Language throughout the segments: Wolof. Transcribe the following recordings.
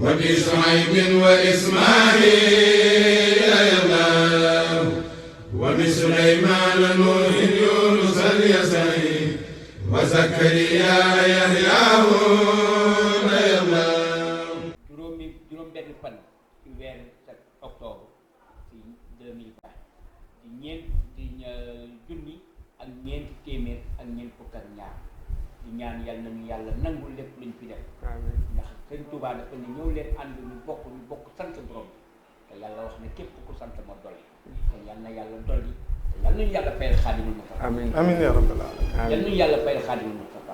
وبشعيب وإسماعيل الله وبسليمان نوح يونس اليسعي وزكريا يحيى juróom benn fan ci weer octobre ci 2020 di junni ak ñeenti téeméer ak ñeent fukk ak ñaar di ñaan yal nañu yàlla nangul lépp luñ fi def ndax sëñ Tuubaa dafa ne ñëw leen ànd ñu bokk sant borom te yàlla wax ne képp ku sant ma dolli kon yal na yàlla dolli te yal nañu yàlla fayal Xaadimul Mustafa amiin amiin yaa rabbal aalamiin. yal nañu yàlla fayal Xaadimul Mustafa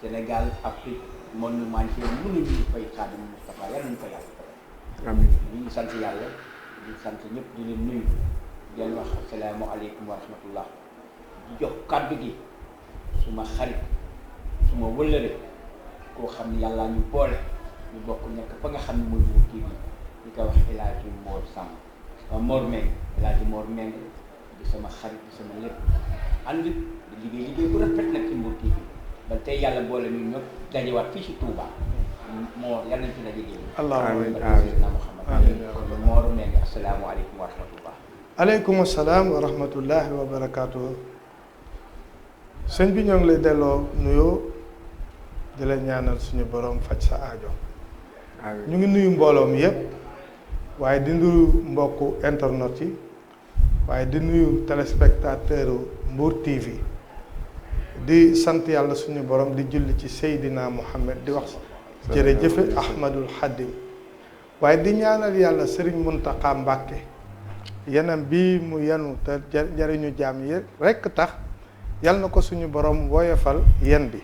Sénégal Afrique monument ci mënuñu fay Xaadimul Mustafa yal nañu ko yàlla fayal amiin ñu ngi sant yàlla di sant ñëpp di leen nuyu di leen wax assalaamu aleykum wa rahmatullah di jox kàddu gi suma xarit suma wëllëre koo xam ne yàlla ñu boole ñu bokk nekk fa nga xam ne mooy Mbour TV ñu koy wax El Hadji Mor Samb Mor Meng El Hadji Mor Meng di sama xarit di sama lépp ànd di liggéey bu rafet nag ci Mbour TV ba tey yàlla boole ñu ñëpp dajewaat fii si Touba Mor yal nañ fi daje génn amiin Seydina Muhammad kon Mor Meng assalaamu aleykum wa rahmatullah. aleykum salaam wa rahmatullahi wa barakaatu. sëñ bi ñoo ngi lay delloo nuyoo di la ñaanal suñu borom faj sa aajo. ñu ngi nuyu mbooloo mi yépp waaye di nuyu mbokku internet yi waaye di nuyu téléspectateur Mbour TV di sant yàlla suñu borom di julli ci Seydina Muhammad di wax jërëjëfe Ahmadul Xadim waaye di ñaanal yàlla Serigne Mountakha Mbacké yenam bi mu yenu te jariñu jaam yi rekk tax yal na ko suñu borom woyofal yen bi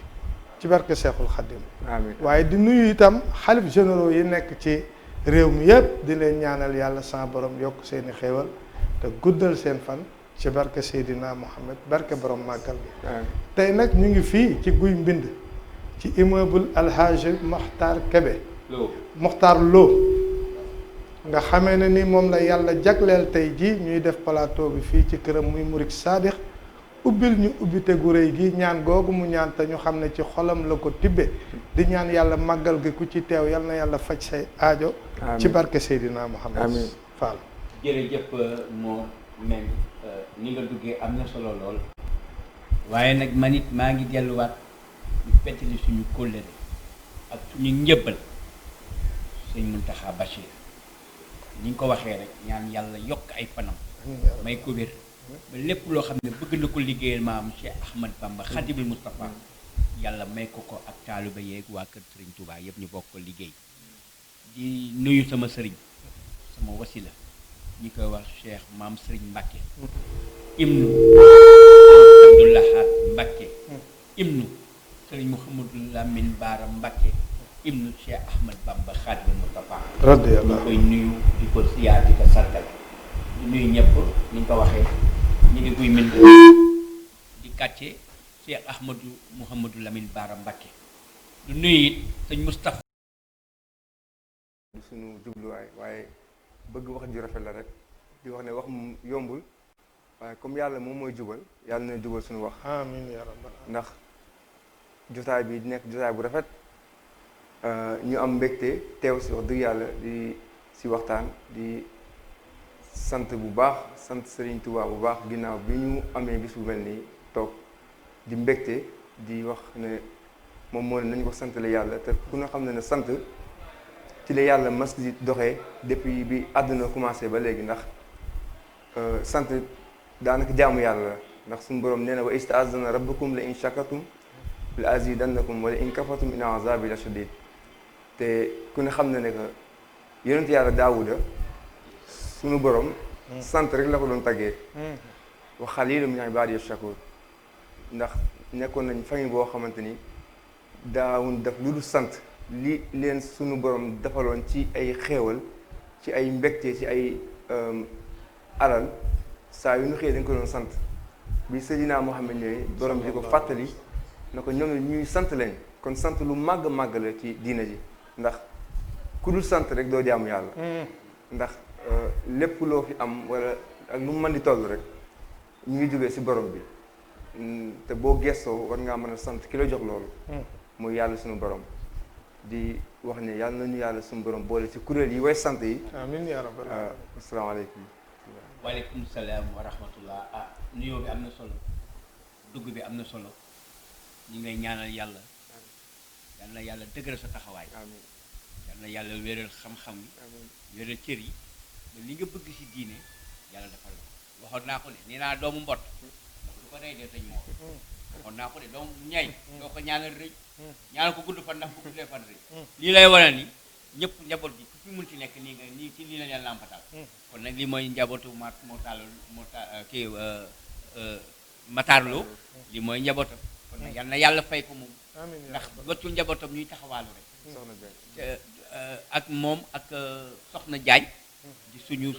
ci barke Seexul Xadim amiin waaye di nuyu itam xalif généraux yi nekk ci réew mi yépp di leen ñaanal yàlla sa borom yokk seeni xéewal te guddal seen fan ci barke Seydina Muhammad barke borom màggal bi tey nag ñu ngi fii ci guy mbind ci immeuble Alhaji Mokhtar Kébé Mokhtar Lo nga xamee ne ni moom la yàlla jagleel tey ji ñuy def plateau bi fii ci këram muy murid saadix ubbil ñu ubbite gu rëy gi ñaan googu mu ñaan te ñu xam ne ci xolam la ko tibbe di ñaan yàlla màggal gi ku ci teew yal na yàlla faj say aajo ci barke Seydina Muhammad amiin Fall jërëjëf moo mel ni nga duggee am na solo lool waaye nag man it maa ngi delluwaat ñu fettali suñu kóllëre ak suñu njëbbal sëñ Mountakha Bachir ni nga ko waxee rek ñaan yàlla yokk ay fanam may ko wér ba lépp loo xam ne bëgg na ko liggéeyal maam Cheikh Ahmad Bamba Khadimul Moustapha yàlla may ko ak taaliba yeeg waa kër Serigne Touba yëpp ñu bokk ko liggéey di nuyu sama sëriñ sama wasila ñi koy wax Cheikh maam Serigne Mbacke ibnu Abdoulahat Mbacke ibnu Serigne Mouhamadou Lamine Bara Mbacke ibnu Cheikh Ahmad Bamba Khadimul Moustapha radiyallahu ñu koy nuyu di ko siyaar di ko sargal di nuyu ñëpp ni nga ko waxee ñu ngi guy mbind di kàcce Cheikh Ahmadou Mouhamadou Lamine Bara Mbacke du nuyu it sëñ Moustapha du suñu jubluwaay waaye bëgg wax ju rafet la rek di wax ne wax moom yombul waaye comme yàlla moom mooy jubal yàlla na jubal suñu wax amiin yaa rabbal ndax jotaay bi di nekk jotaay bu rafet ñu am mbégte teew si wax dëgg yàlla di si waxtaan di sant bu baax sant Serigne Touba bu baax ginnaaw bi ñu amee bis bu mel nii toog di mbégte di wax ne moom moo ne nañu ko sant la yàlla te ku nga xam ne sant ci la yàlla mas di doxee depuis bi àdduna commencé ba léegi ndax sant daanaka jaamu yàlla la ndax suñu borom nee na wa ista'azana rabbukum la in shakartum la azidannakum wala in kafartum inna azabi la shadid te ku ne xam na ne que yonent yàlla Daawuda suñu borom sant rek la ko doon taggee wa xaliilun min ibaadiya shakuur ndax nekkoon nañ famille boo xamante ni daawun def lu dul sant li leen suñu borom defaloon ci ay xéewal ci ay mbégte ci ay alal saa yu ñu xëyee dañ ko doon sant bi Seydina Muhammad ñëwee borom di ko fàttali na ko ñoom ñuy sant lañ kon sant lu màgg la ci diina ji ndax ku dul sant rek doo jaamu yàlla ndax lépp loo fi am wala ak lu mu mën di toll rek ñu ngi jógee si borom bi te boo gestoo war ngaa mën a sant ki la jox loolu muy yàlla suñu borom di wax ne yàlla nañu yàlla suñu borom boole ci kuréel yi way sant yi amiin yaa rabbal aalamiin. asalaamaaleykum. waaleykum salaam wa rahmatullah. ah nuyoo bi am na solo dugg bi am na solo ñu ngay ñaanal yàlla yal na yàlla dëgëral sa taxawaay amiin yal na yàlla wéral xam-xam yi amiin wéral cër yi ba li nga bëgg ci diine yàlla defal la ko waxoon naa ko de nee naa doomu mbott ndax lu ko rey de tañ moo waxoon naa ko de doomu ñay doo ko ñaanal rëy ñaanal ko gudd fan ndax bu guddee fan rëy lii lay wane ni ñëpp njaboot gi ku fi mun ci nekk nii nga nii ci lii la leen làmpatal kon nag lii mooy njabootu Matarlo lii mooy njabootam kon nag yal na yàlla fay ko moom amiin yaa ndax rabbal wëccul njabootam ñuy taxawaalu rek soxna Diagne. ak moom ak soxna Jaañ di suñu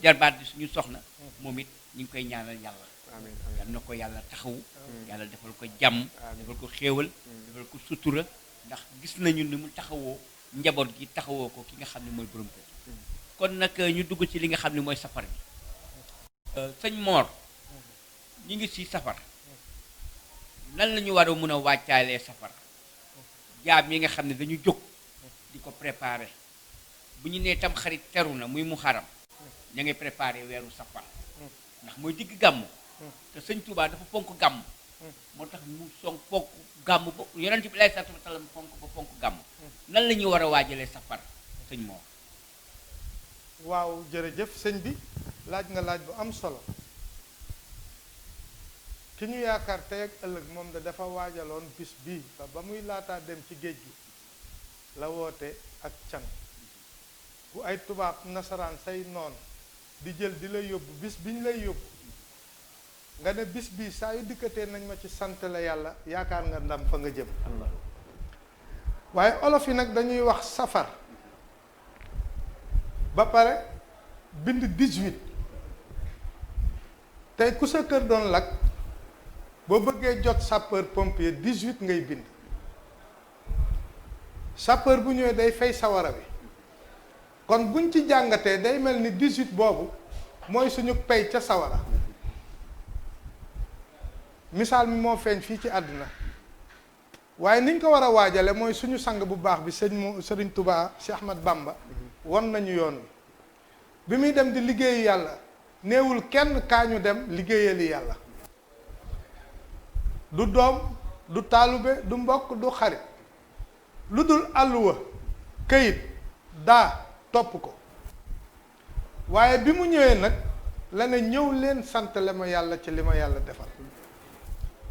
jarbaat di suñu soxna moom it ñu ngi koy ñaanal yàlla amiin yal na ko yàlla taxawu yàlla defal ko jàmm defal ko xéewal defal ko sutura ndax gis nañu ni mu taxawoo njaboot gi taxawoo ko ki nga xam ne mooy borom kër kon nag ñu dugg ci li nga xam ne mooy safar bi sëñ Mor ñu ngi ci safar nan la ñu war a mën a wàccaalee safar jaam yi nga xam ne dañu jóg di ko préparer bu ñu nee tam xarit teru na muy mu xaram ña ngay préparer weeru safar ndax mooy digg gàmm te sëñ Touba dafa fonk gàmm moo tax mu fonk gàmm ba yonent bi lay salaatu wa salaam fonk gàmm nan la ñuy war a waajalee safar sëñ Mor. waaw jërëjëf sëñ bi laaj nga laaj bu am solo ki ñu yaakaar tey ak ëllëg moom da dafa waajaloon bis bii ba muy laataa dem ci géej gi la woote ak can bu ay tubaab nasaraan say noon di jël di lay yóbbu bis bi ñu lay yóbbu nga ne bis bii saa yu dikkatee nañ ma ci sant la yàlla yaakaar nga ndam fa nga jëm waaye olof yi nag dañuy wax safar ba pare bind 18 tey ku sa kër doon lakk boo bëggee jot sapeur pompier 18 ngay bind sapeur bu ñëwee day fay sawara bi kon buñ ci jàngatee day mel ni 18 boobu mooy suñu pay ca sawara misaal mi moo feeñ fii ci àdduna waaye niñ ko war a waajale mooy suñu sang bu baax bi Sëriñ Touba Cheikh Ahmad Bamba won nañu yoon wi bi muy dem di liggéeyu yàlla néewul kenn kaa ñu dem liggéeyali yàlla du doom du taalube du mbokk du xarit lu dul àlluwa këyit daa topp ko waaye bi mu ñëwee nag la ne ñëw leen santale ma yàlla ci li ma yàlla defal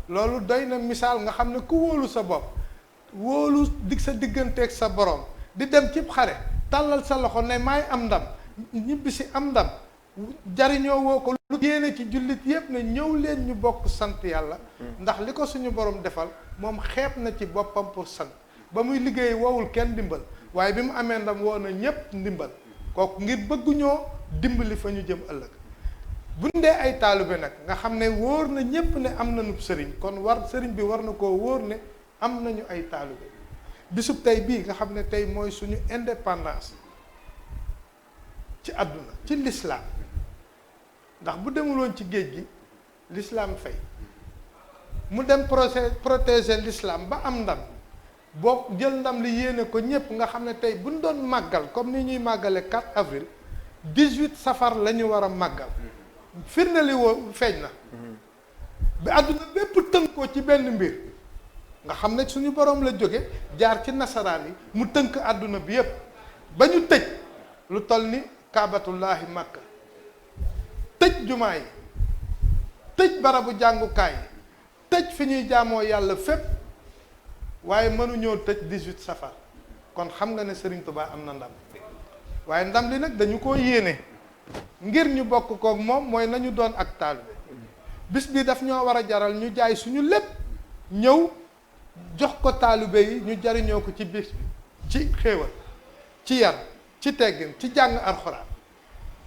loolu doy na misaal nga xam ne ku wóolu sa bopp wóolu dig sa digganteeg sa borom di dem cib xare tàllal sa loxo ne maay am ndam ñibbi si am ndam jariñoo woo ko lu yéene ci jullit yépp ne ñëw leen ñu bokk sant yàlla ndax li ko suñu borom defal moom xeeb na ci boppam pour sant ba muy liggéey woowul kenn ndimbal waaye bi mu amee ndam woo na ñépp ndimbal kooku ngir bëgguñoo dimbali fa ñu jëm ëllëg buñ dee ay taalibe nag nga xam ne wóor na ñépp ne am nañu sëriñ kon sëriñ bi war na koo wóor ne am nañu ay taalibe bisub tey bii nga xam ne tey mooy suñu indépendance ci àdduna ci lislaam ndax bu demuloon ci géej gi lislaam fay mu dem protéger lislaam ba am ndam boo jël ndam li yéene ko ñépp nga xam ne tey buñ doon màggal comme ni ñuy màggale 4 avril 18 safar la ñu war a màggal firnde li woo feeñ na bi àdduna bépp tënkoo ci benn mbir nga xam ne suñu borom la jóge jaar ci nasaraan yi mu tënk àdduna bi yépp ba ñu tëj lu toll ni kaabatullaahi makka tëj jumaa yi tëj barabu jàngukaay yi tëj fi ñuy jaamoo yàlla fépp waaye mënuñoo tëj 18 safar kon xam nga ne Serigne Touba am na ndam waaye ndam li nag dañu ko yéene ngir ñu bokk koog moom mooy nañu doon ak taalibe bis bi daf ñoo war a jaral ñu jaay suñu lépp ñëw jox ko taalibe yi ñu jariñoo ko ci bis bi ci xéewal ci yar ci teggin ci jàng alxuraan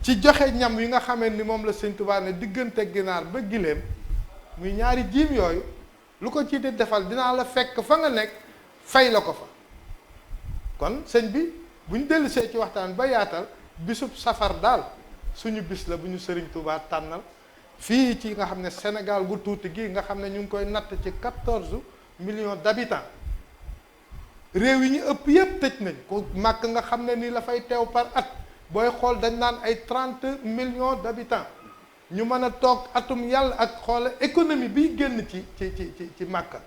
ci joxe ñam yi nga xamee ni moom la Sëñ Tuubaa ne diggante ginaar ba giléem muy ñaari jiim yooyu lu ko ci di defal dinaa la fekk fa nga nekk fay la ko fa kon sëñ bi buñ dellusee ci waxtaan ba yaatal bisub safar daal suñu bis la bu ñu Serigne Touba tànnal fii ci nga xam ne Sénégal gu tuuti gii nga xam ne ñu ngi koy natt ci 14 millions d'habitants réew yi ñu ëpp yëpp tëj nañ ku màkk nga xam ne nii la fay teew par at booy xool dañ naan ay 30 millions d'habitants ñu mën a toog atum yàlla ak xoole économie biy génn ci màkka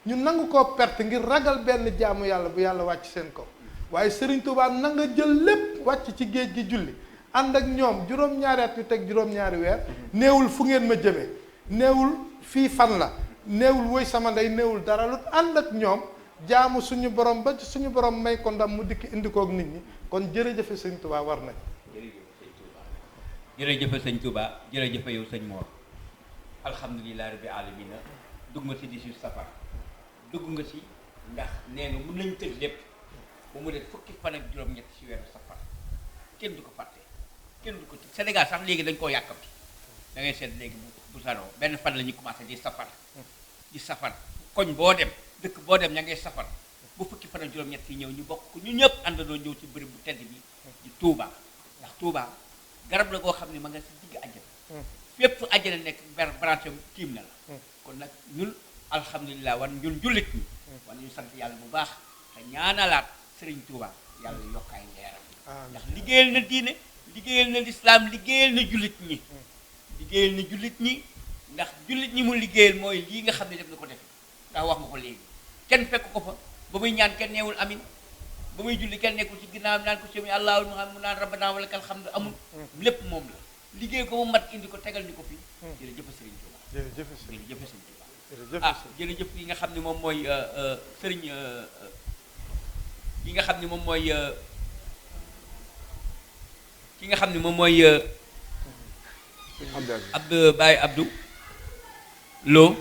ñu nangu koo perte ngir ragal benn jaamu yàlla bu yàlla wàcc seen kaw waaye Serigne Touba na nga jël lépp wàcc ci géej gi julli ànd ak ñoom juróom-ñaari at yu teg juróom-ñaari weer néewul fu ngeen ma jëmee néewul fii fan la néewul woy sama ndey néewul dara lu ànd ak ñoom jaamu suñu borom ba suñu borom may ko ndam mu dikk indi kook nit ñi kon jërëjëfe Sëñ Touba war nañ. jërëjëfe Sëñ Touba jërëjëfe yow sëñ Mor alhamdulilah rabbi alamina dugg nga si 18 safar dugg nga si ndax nee nga mun nañ tëj lépp ba mu def fukki fan ak juróom-ñett si weeru safar kenn du ko fàtte kenn du ko ci Sénégal sax léegi dañ koo yàkkamti da ngay seet léegi bu saroo benn fan la ñuy commencé di safar koñ boo dem dëkk boo dem ña ngay safar bu fukki fan ak juróom-ñett yi ñëw ñu bokk ko ñu ñëpp àndandoo ñëw ci bërëb bu tedd bi di Touba ndax Touba garab la goo xam ne ma nga si digg àjjana fépp fu àjjana nekk branche tiim na la kon nag ñun alhamdulilah wan ñun jullit ñi wan ñu sant yàlla bu baax te ñaanalaat Serigne Touba yàlla yokkaay leeram ndax liggéeyal na diine liggéeyal na lislaam liggéeyal na jullit ñi ndax jullit ñi mu liggéeyal mooy lii nga xam ne def na ko def ndax wax nga ko léegi kenn fekk ko fa ba muy ñaan kenn neewul amin ba muy julli kenn nekkul ci ginnaaw naan ko sami allahul mu naan rabbana wa lakal hamdu amul lépp moom la liggéey ko mu mat indi ko tegal ni ko fii jërëjëf Serigne Touba jërëjëf Serigne Touba jërëjëf yi nga xam ne moom mooy Serigne yi nga xam ne moom mooy ki nga xam ne moom mooy Baye Abdou Lo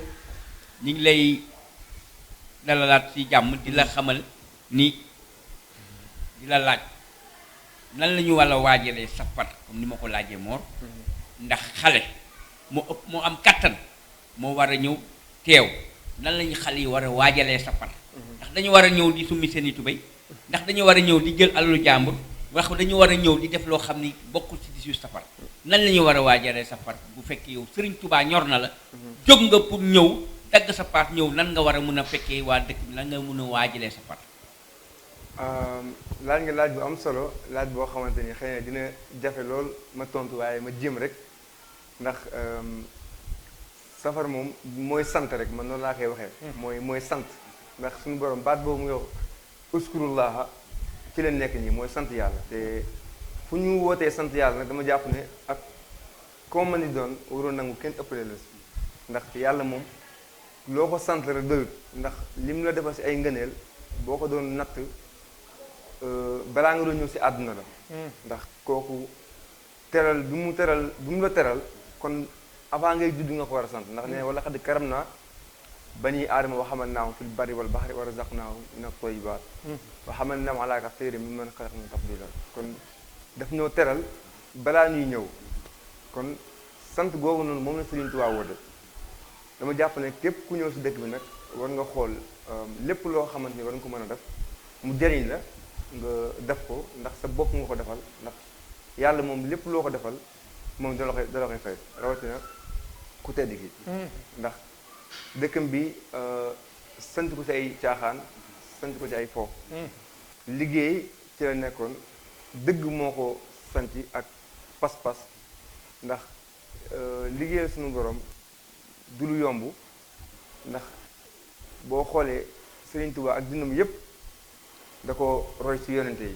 ñu ngi lay dalalaat ci jàmm di la xamal ni di la laaj nan la ñu war a waajalee safar comme ni ma ko laajee Mor ndax xale moo am kattan moo war a ñëw teew nan la ñu xale yi war a waajalee safar ndax dañu war a ñëw di summi seen i tubéy ndax dañu war a ñëw di jël alalu jàmbur wax dañu war a ñëw di def loo xam ni bokkul ci 18 safar nan la ñu war a waajalee safar bu fekkee yow Serigne Touba ñor na la jóg nga pour ñëw dagg sa paat ñëw nan nga war a mun a fekkee waa dëkk bi nan nga mun a waajalee safar. laaj nga laaj bu am solo laaj boo xamante ni xëy na dina jafe lool ma tontu waaye ma jéem rek ndax safar moom mooy sant rek man noonu laa koy waxee. mooy sant ndax suñu borom baat boobu mu yow uskurullaha ci la nekk nii mooy sant yàlla te fu ñu wootee sant yàlla nag dama jàpp ne ak koo mën ni doon waroon nangu kenn ëppale la si ndax yàlla moom loo ko sant rek doyut ndax lim la defal si ay ngëneel boo ko doon natt balaa nga doon ñëw si àdduna la ndax kooku teral bi mu la teral kon avant ngay judd nga ko war a sant ndax ne wala xad karam naa bani aadama wa hamalnaahum fil barri wal bahri wa razaqnaahum mina tayyibaat wa hamalnaahum alaa kathiirin mimman xalaqnaa tafdiilaa kon daf ñoo teral balaa ñuy ñëw kon sant googu noonu moom la Serigne Touba woote dama jàpp ne képp ku ñëw si dëkk bi nag war nga xool lépp loo xamante ni war nga ko mën a def mu jëriñ la nga def ko ndax sa bopp nga ko defal ndax yàlla moom lépp loo ko defal moom da la koy fay rawatina ku tedd gi ndax dëkkam bi sant ko ci ay caaxaan sant ko ci ay fo liggéey ci la nekkoon dëgg moo ko santi ak pas-pas ndax liggéeyal suñu borom du lu yomb ndax boo xoolee Serigne Touba ak dundam yépp da ko roy ci yonente yi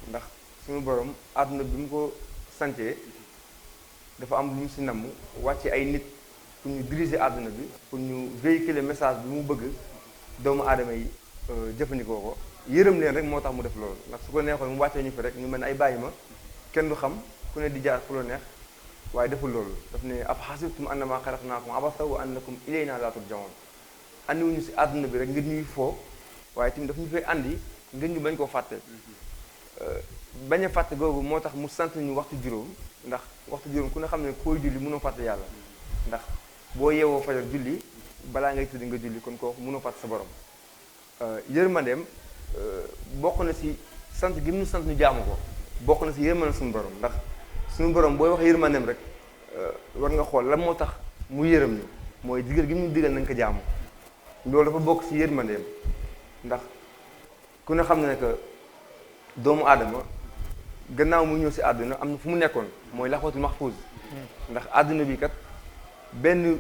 ndax suñu borom àdduna bi mu ko santee dafa am lu mu si namm wàcce ay nit pour ñu diriger àdduna bi pour ñu véhiculer message bi mu bëgg doomu aadama yi jëfandikoo ko yërëm leen rek moo tax mu def loolu ndax su ko neexoon mu wàccee ñu fi rek ñu mel ne ay bàyyi ma kenn du xam ku ne di jaar fu la neex waaye deful loolu daf ne af xasibtum annama xalaqnaakum abasa wa annakum ilaynaa laa turja'uun andiwuñu si àdduna bi rek ngir ñuy foo waaye tamit daf ñu fay andi ngir ñu bañ koo fàtte bañ a fàtte googu moo tax mu sant ñu waxtu juróom ndax waxtu juróom ku ne xam ne koy julli mënoo fàtte yàlla ndax boo yeewoo fajar julli balaa ngay tëdd nga julli kon kooku mënoo fàtte sa borom yërmandeem bokk na si sant gi mu sant ñu jaamu ko bokk na si yërmande suñu borom ndax suñu borom booy wax yërmandeem rek war nga xool lan moo tax mu yërëm ñu mooy digal gi mu digal nañ ko jaamu loolu dafa bokk si yërmandeem ndax ku ne xam ne que doomu aadama gannaaw mu ñëw si àdduna am na fu mu nekkoon mooy laxwatul mahfuz ndax àdduna bi kat benn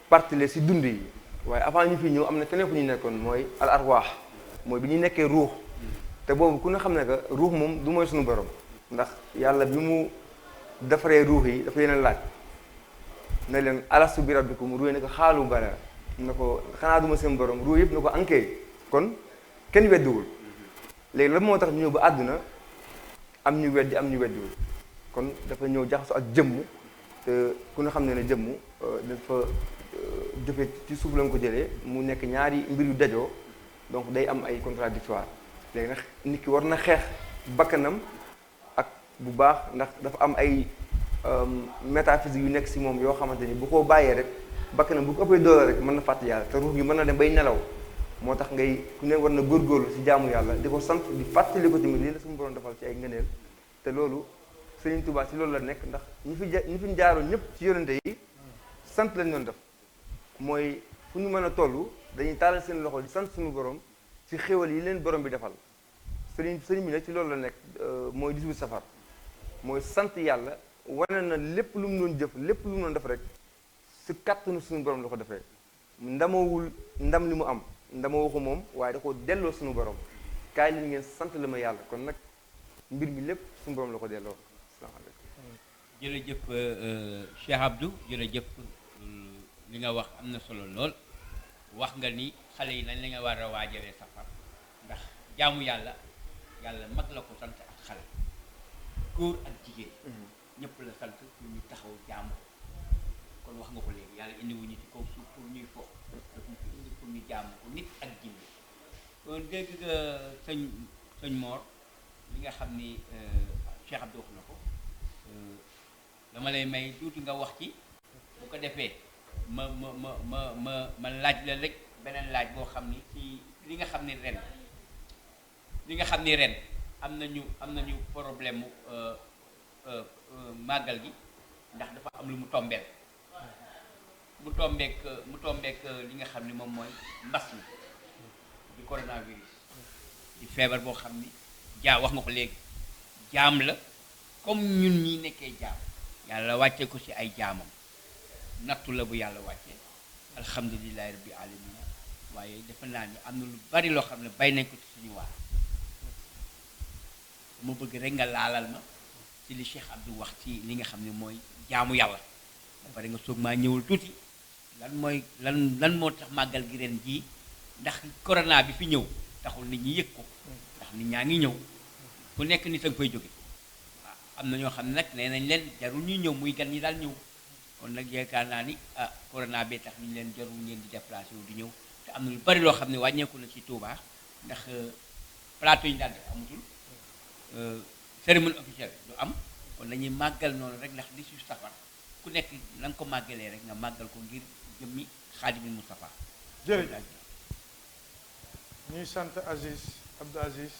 partie la si dund yi waaye avant ñu fi ñëw am na feneen fu ñu nekkoon mooy al arwaax mooy bi ñu nekkee ruux te boobu ku ne xam ne que ruux moom du mooy suñu borom ndax yàlla bi mu defaree ruux yi dafa leen laaj ne leen alastu bi rabbikum ruux ne ko xaalu bala na ko xanaa duma seen borom ruux yëpp na ko ankee kon kenn weddiwul léegi lan moo tax ñu ñëw ba àdduna am ñu weddi am ñu weddiwul kon dafa ñëw jaxasoo ak jëmm te ku ne xam ne jëmm dafa jëfe ci suuf la nga ko jëlee mu nekk ñaari mbir yu dajoo donc day am ay contradictoire léegi nag nit ki war na xeex bakkanam ak bu baax ndax dafa am ay métaphysique yu nekk si moom yoo xamante ni bu ko bàyyee rek bakkanam bu ko ëppee doole rek mën na fàtte yàlla te ruux gi mën na dem bay nelaw moo tax ngay ku ne war na góorgóorlu si jaamu yàlla di ko sant di fàttali ko tamit lii la suñu borom defal ci ay ngëneel te loolu Sëriñ Tuubaa ci loolu la nekk ndax ñi fi jaaroon ñëpp ci yonente yi sant lañ doon def mooy fu ñu mën a toll dañuy taalal seen loxo di sant suñu borom ci xéwal yi leen borom bi defal sëriñ bi nag ci loolu la nekk mooy 18 safar mooy sant yàlla wane na lépp lu mu doon jëf lépp lu mu doon def rek si kàttanu suñu borom la ko defee ndamawul ndam li mu am ndama waxu moom waaye da ko delloo suñu borom kaay leen ngeen sant la ma yàlla kon nag mbir mi lépp suñu borom la ko delloo asalaamaaleykum. jërëjëf Cheikh Abdou jërëjëf li nga wax am na solo lool wax nga ni xale yi nañ la nga war a waajalee safar ndax jaamu yàlla mag la ko sant ak xale góor ak jigéen ñëpp la sant pour ñu taxaw jaamu kon wax nga ko léegi yàlla indiwuñu ci kaw suuf pour ñuy fo daf ñu fi indi pour ñu jaamu ko nit ak jinne kon dégg nga sëñ Mor li nga xam ni Cheikh Abdou wax na ko dama lay may tuuti nga wax ci bu ko defee ma laaj la rek beneen laaj boo xam ni ci li nga xam ni ren am nañu problème màggal gi ndax dafa am lu mu tombeel mu tombeek li nga xam ni moom mooy mbas mi di coronavirus di feebar boo xam ni wax nga ko léegi jaam la comme ñun ñi nekkee jaam yàlla wàcce ko ci ay jaamam nattu la bu yàlla wàcce alhamdulillahi rabbi alamin waaye defe naa ni am na lu bari loo xam ne bay nañ ko ci suñu waar ma bëgg rek nga laalal ma ci li Cheikh Abdou wax ci li nga xam ne mooy jaamu yàlla ba pare nga soog maa ñëwul tuuti lan moo tax màggal gi ren jii ndax corona bi fi ñëw taxul nit ñi yëg ko ndax nit ñaa ngi ñëw ku nekk nit a nga fay jóge waaw am na ñoo xam ne nag nee nañ leen jarul ñuy ñëw muy gan ñi daal ñëw kon nag yaakaar naa ni corona bee tax ñu leen jarul ngeen di déplacé wu di ñëw te am na lu bari loo xam ne wàññeeku na ci Touba ndax plateau yi ñu daan def amatul cérémonie officielle du am kon dañuy màggal noonu rek ndax 18 safar ku nekk na nga ko màggalee rek nga màggal ko ngir jëmmi Xaadimul Mustafa. jërëjëf ñuy sant Abdou Aziz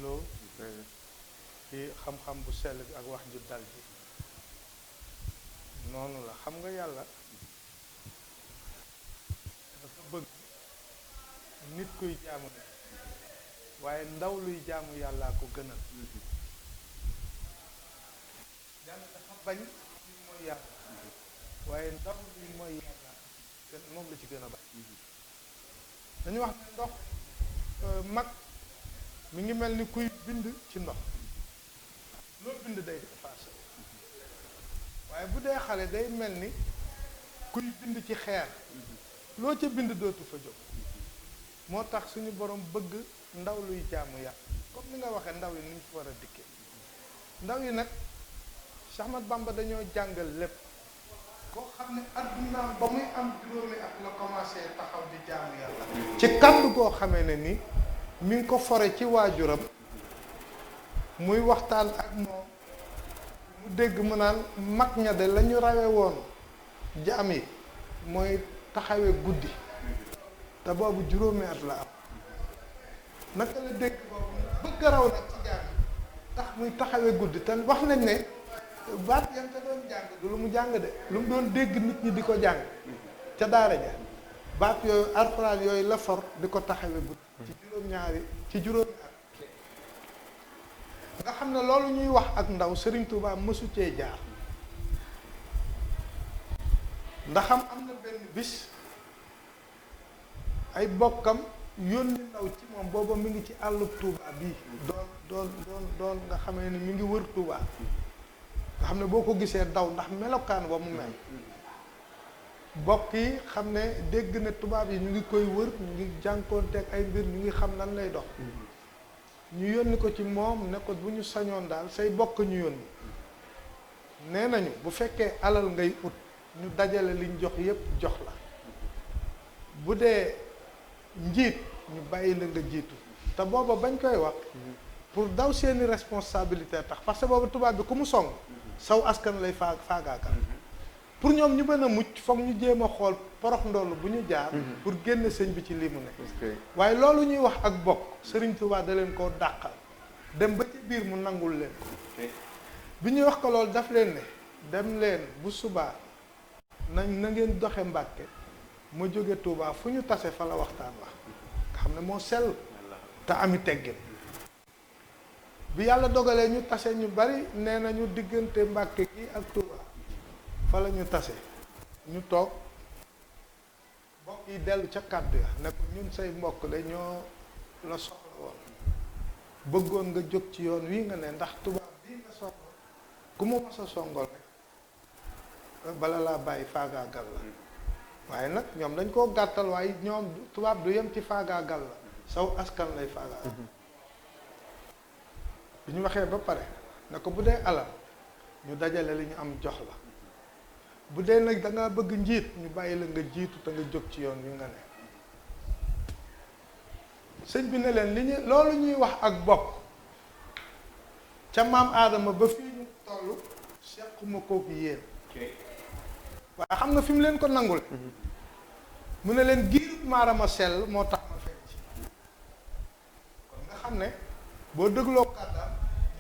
Lo ci xam-xam bu sell bi ak wax ju dal ji noonu la xam nga yàlla dafa bëgg nit kuy jaamu ne waaye ndaw luy jaamu yàllaa ko gënal yàlla dafa bañ luy mooy yàlla waaye ndaw luy mooy yàlla moom la ci gën a bañ dañu wax ne ndox mag mi ngi mel ni kuy bind ci ndox loo bind day effacé waaye bu dee xale day mel ni kuy bind ci xeer loo ca bind dootu fa jóg moo tax suñu borom bëgg ndaw luy jaamu yàlla comme ni nga waxee ndaw yi ni ñu fi war a dikkee ndaw yi nag Cheikh Ahmad Bamba dañoo jàngal lépp koo xam ne addunaam ba muy am juróomi at la commencé taxaw di jaamu yàlla ci kàddu goo xamee ne ni mi ngi ko fore ci waajuram muy waxtaan ak moom mu dégg mu naan mag ña de la ñu rawe woon jaam yi mooy taxawee guddi te boobu juróomi at la am naka la dégg boobu bëgg raw nag ci jàng tax muy taxawee guddi te wax nañ ne baat yam te doon jàng du lu mu jàng de lu mu doon dégg nit ñi di ko jàng ca daara ja baat yooyu alxuraan yooyu la for di ko taxawee guddi ci juróomi at nga xam ne loolu ñuy wax ak ndaw Serigne Touba mësu cee jaar ndax am na benn bis ay bokkam yónni ndaw ci moom booba mi ngi ci àllub Touba bii doon nga xamee ni mi ngi wër Touba nga xam ne boo ko gisee daw ndax melokaan wa mu mel bokk yi xam ne dégg ne tubaab yi ñu ngi koy wër ñu ngi jànkoonteeg ay mbir ñu ngi xam lan lay dox ñu yónni ko ci moom ne ko bu ñu sañoon daal say bokk ñu yónni nee nañu bu fekkee alal ngay ut ñu dajale liñ jox yépp jox la bu dee njiit ñu bàyyi la nga jiitu te booba bañ koy wax pour daw seeni responsabilité tax parce que booba tubaab bi ku mu song saw askan lay faagaakal pour ñoom ñu mën a mucc foog ñu jéem a xool porox ndoll bu ñu jaar pour génne sëñ bi ci lii mu ne waaye loolu ñuy wax ak bokk Sëriñ Tuubaa da leen koo dàqal dem ba ci biir mu nangul leen ko bi ñuy wax ko loolu daf leen ne dem leen bu subaa na ngeen doxe Mbàkke ma jóge Tuubaa fu ñu tase fa la waxtaan wax nga xam ne moo sell te ami teggin bi yàlla dogalee ñu tase ñu bari nee nañu diggante Mbàkke gi ak Tuubaa fa la ñu tase ñu toog mbokk yi dellu ca kàddu ya ne ko ñun say mbokk de ñoo la soxla woon bëggoon nga jóg ci yoon wi nga ne ndax tubaab bii nga soxla ku mu mos a songol rek bala laa bàyyi faagaagal la waaye nag ñoom dañ koo gàttal waaye ñoom tubaab du yem ci faagaagal la saw askan lay faagaagal bi ñu waxee ba pare ne ko bu dee alal ñu dajale li ñu am jox la bu dee nag da ngaa bëgg njiit ñu bàyyi la nga jiitu te nga jóg ci yoon wi nga ne sëñ bi ne leen li ñu loolu ñuy wax ak bokk ca maam aadama ba fii ñu toll sequma kooku yéen waaye xam nga fi mu leen ko nangul mu ne leen giirub maarama sell moo tax ma feeñ ci kon nga xam ne boo dégloo kàddaam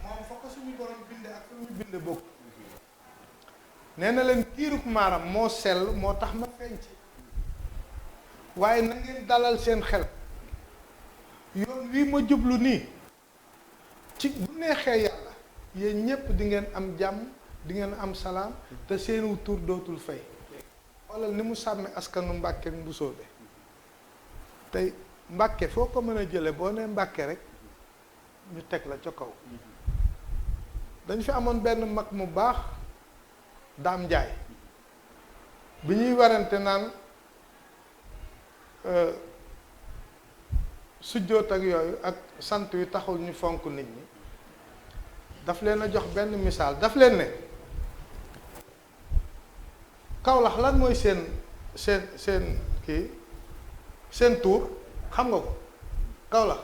moom fa ko suñu borom binde ak fa ñu binde bokk nee na leen giirub maaram moo sell moo tax ma feeñ ci waaye na ngeen dalal seen xel yoon wii ma jublu nii ci bu neexee yàlla yéen ñépp di ngeen am jàmm di ngeen am salaam te seenu tur dootul fay xoolal ni mu sàmme askanu Mbàkke Mbusoobe tey Mbàkke foo ko mën a jële boo nee Mbàkke rek ñu teg la ca kaw dañ fi amoon benn mag mu baax Daam Njaay bi ñuy warante naan sujjóot ak yooyu ak sant wi taxul ñu fonk nit ñi daf leen a jox benn misaal daf leen ne Kawlax lan mooy seen kii seen tuur xam nga ko Kawlax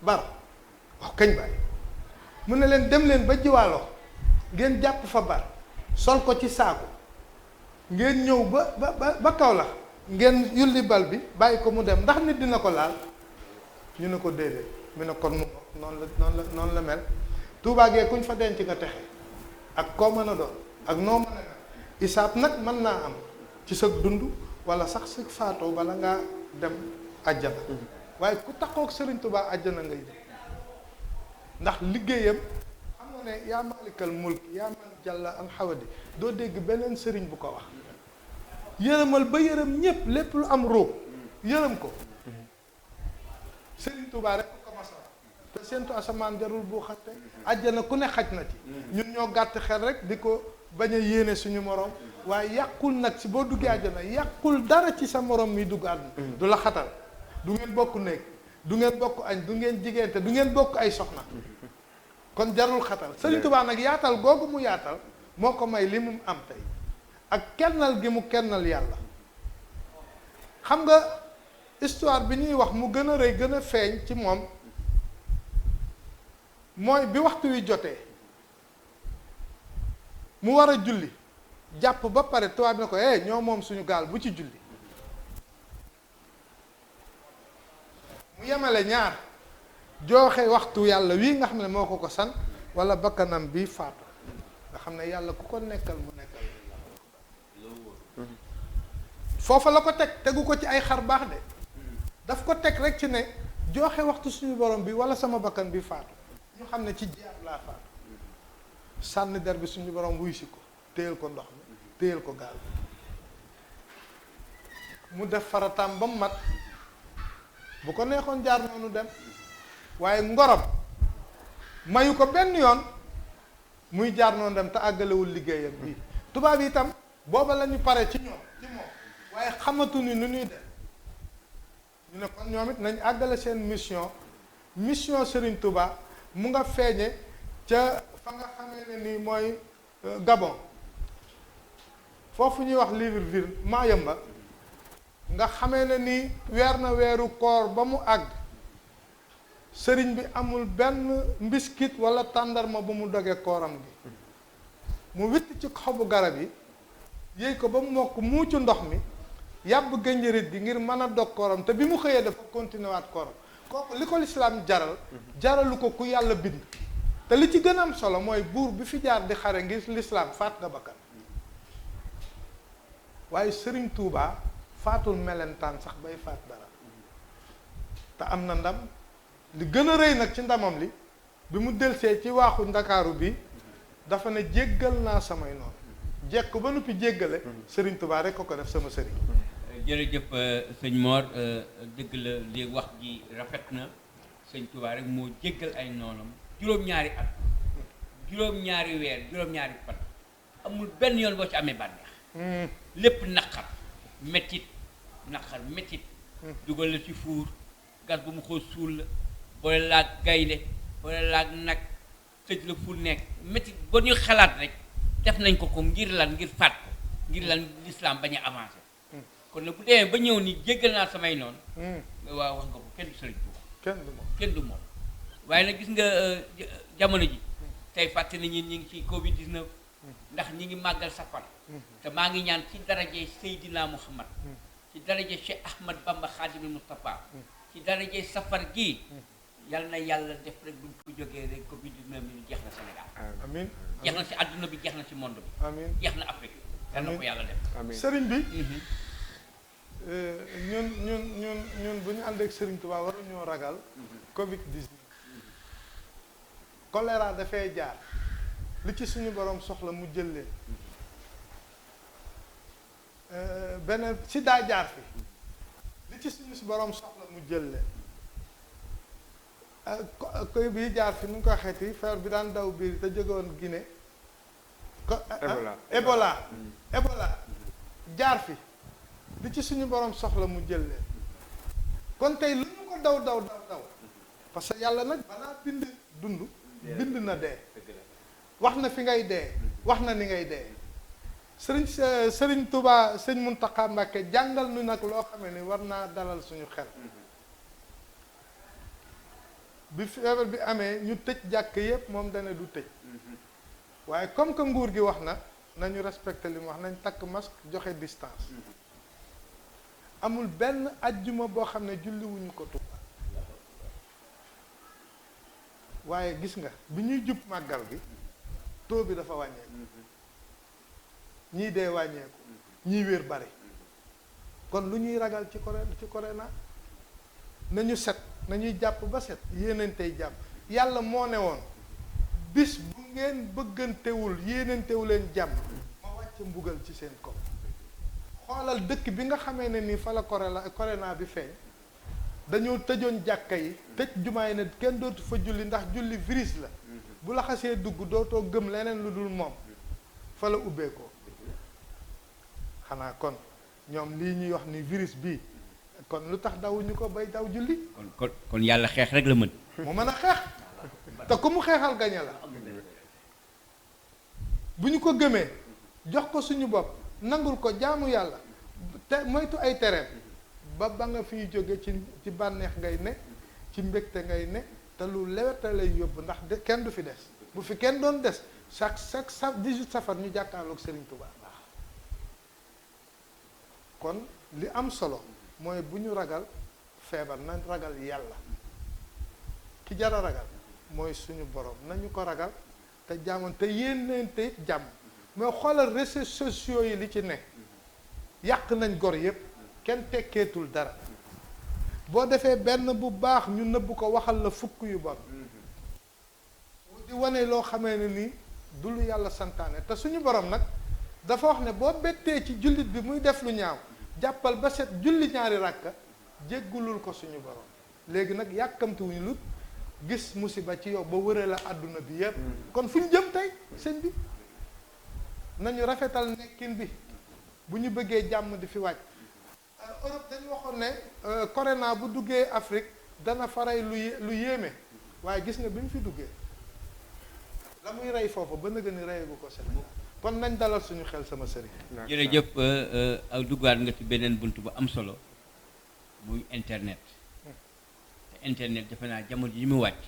bar wax kañ baay mu ne leen dem leen ba jiwaaloo ngeen jàpp fa bar sol ko ci saaku ngeen ñëw ba Kawlax ngeen yulli bal bi bàyyi ko mu dem ndax nit dina ko laal ñu ne ko déedéet mu ne kon mu noonu la mel Tuubaa gee kuñ fa denc nga texe ak koo mën a doon ak noo mën a mel isaab nag mën naa am ci sa dund wala sax si faatoo bala ngaa dem àjjana waaye ku taxook Sëriñ Tuubaa àjjana ngay dem ndax liggéeyam xam nga ne yaa maalikal mulk yaa man jàlla al xawadi doo dégg beneen sëriñ bu ko wax yërëmal ba yërëm ñépp lépp lu am ruub yërëm ko Sëriñ Tuubaa rek ko mas a te seentu asamaan jarul bu xatte àjjana ku ne xaj na ci ñun ñoo gàtt xel rek di ko bañ a yéene suñu morom waaye yàqul nag si boo duggee àjjana yàqul dara ci sa morom mi dugg àdduna du la xatal du ngeen bokk néeg du ngeen bokk añ du ngeen jigéente du ngeen bokk ay soxna kon jarul xatal Sëriñ Tuubaa nag yaatal googu mu yaatal moo ko may li mu am tey ak kennal gi mu kennal yàlla xam nga histoire bi ñuy wax mu gën a rëy gën a feeñ ci moom mooy bi waxtu wi jotee mu war a julli jàpp ba pare tubaab bi ne ko ñoo moom suñu gaal bu ci julli mu yemale ñaar jooxe waxtu yàlla wii nga xam ne moo ko san wala bakkanam bi faatu nga xam ne yàlla ku ko nekkal mu nekkal foofa la ko tegu ko ci ay xar baax de daf ko teg rek ci ne jooxe waxtu suñu borom bi wala sama bakkan bi faatu ñu xam ne ci jihaad laa faatu sànni der bi suñu borom wuy si ko téyel ko ndox mi téyel ko gaal mu def farataam ba mu mat bu ko neexoon jaar noonu dem waaye ngorom mayu ko benn yoon muy jaar noonu dem te àggalewul liggéeyam bii tubaab yi itam booba la ñu pare ci moom waaye xamatuñu nu ñuy def ñu ne kon ñoom it nañ àggale seen mission Serigne Touba mu nga feeñe ca fa nga xamee ne nii mooy Gabon foofu ñuy wax Libreville Mayumba nga xamee ne nii weer na weeru koor ba mu àgg sëriñ bi amul benn mbiskit wala tàndarma bu mu dogee kooram gi mu witt ci xobu garab yi yéey ko ba mu mokk muucu ndox mi yàbb gënjërit gi ngir mën a dog kooram te bi mu xëyee dafa continué waat kooram kooku li ko lislaam jaralu ko ku yàlla bind te li ci gën a am solo mooy buur bi fi jaar di xare ngir lislaam faat nga bakkan waaye sëriñ Touba faatul melentaan sax bay faat dara te am na ndam li gën a rëy nag ci ndamam li bi mu delsee ci waaxu ndakaaru bi dafa ne jéggal naa samay noonu jekk ba noppi jéggale sëriñ Touba rek ko def sama sëriñ. jërëjëf sëñ Mor dëgg la li wax ji rafet na sëñ Touba rek moo jéggal ay noonam juróom-ñaari at juróom-ñaari weer juróom-ñaari fan amul benn yoon boo ci amee bànneex lépp naqar mettit dugal la ci fuur gas bu mu xoo suul la boole laag gaynde boole laag nag tëj la fu nekk mettit ba ñu xalaat rek def nañ ko ngir lan ngir faat ko ngir lan l'islam bañ a avancé kon nag bu demee ba ñëw ni jéggal naa samay noonu waaw wax nga ko kenn du sëriñ Tuuba kenn du moom waaye nag gis nga jamono ji tey fàtte nañu ñi ngi ci Covid 19 ndax ñi ngi màggal safar te maa ngi ñaan ci daraje Seydina Muhammad ci daraje Cheikh Ahmad Bamba Khadimul Mustafa ci daraje safar gii yal na yàlla def rek buñ ko jógee rek Covid 19 bi jeex na Sénégal amiin jeex na ci àdduna bi jeex na ci monde bi amiin jeex na Afrique yal na ko yàlla def sëriñ bi ñun bu ñu ànd ak sëriñ Touba waruñoo ragal Covid 19 choléra dafay jaar li ci suñu borom soxla mu jël leen beneen sida jaar fi li ci suñu borom soxla mu jël leen koy bii jaar fi nu ngi ko waxeeti feebar bi daan daw biir te jógewoon Guinée Ebola jaar fi li ci suñu borom soxla mu jël leen kon tey lu ñu ko daw parce que yàlla nag balaa bind dund bind na dee wax na fi ngay dee wax na ni ngay dee sëriñ Touba sëñ Mountakha Mbacké jàngal nu nag loo xamee ni war naa dalal suñu xel bi feebar bi amee ñu tëj jàkk yépp moom dana du tëj waaye comme que nguur gi wax na nañu respecté li mu wax nañ takk masque joxe distance amul benn ajjuma boo xam ne julliwuñu ko Touba waaye gis nga bi ñuy jub màggal gi taux bi dafa wàññeeku ñii dee wàññeeku ñii wér bari kon lu ñuy ragal ci corona nañu set nañuy jàpp ba set yéenantey jàpp yàlla moo ne woon bis bu ngeen bëggantewul yéenantewu leen jàmm ma wàcc mbugal ci seen kaw xoolal dëkk bi nga xamee ne ni fa la corona bi feeñ dañoo tëjoon jàkka yi tëj jumaa yi ne kenn dootu fa julli ndax julli virus la bu la xasee dugg dootoo gëm leneen lu dul moom fa la ubbeekoo xanaa kon ñoom lii ñuy wax ni virus bii kon lu tax dawuñu ko bay daw julli kon yàlla xeex rek la mën mu mën a xeex te ku mu xeexal gañe la bu ñu ko gëmee jox ko suñu bopp nangul ko jaamu yàlla te moytu ay tereem ba nga fiy jóge ci bànneex ngay ne ci mbégte ngay ne te lu lewete lay yóbbu ndax kenn du fi des bu fi kenn doon des chaque 18 safar ñu jàkkaarloog Serigne Touba kon li am solo mooy bu ñu ragal feebar nañ ragal yàlla ki jar a ragal mooy suñu borom nañu ko ragal te jàmmoon te yéeneente jàmm mais xoolal réseaux sociaux yi li ci ne yàq nañ gor yépp kenn tekkeetul dara boo defee benn bu baax ñu nëbb ko waxal la fukk yu bon di wane loo xamee ne ni du lu yàlla santaane te suñu borom nag dafa wax ne boo bettee ci jullit bi muy def lu ñaaw jàppal ba set julli ñaari ràkka jéggulul ko suñu borom léegi nag yàkkamtiwuñu lu gis musiba ci yow ba wëree la àdduna bi yépp kon fu ñu jëm tey sëñ bi nañu rafetal nekkin bi bu ñu bëggee jàmm di fi wàcc Europe dañu waxoon ne corona bu duggee Afrique dana faray lu yéeme waaye gis nga bi mu fi duggee la muy rey foofu ba nëgë ni reyagu ko Sénégal kon nañ dalal suñu xel sama sëriñ. jërëjëf aw duggaat nga ci beneen bunt bu am solo muy internet te internet defe naa jamono yi mu wàcc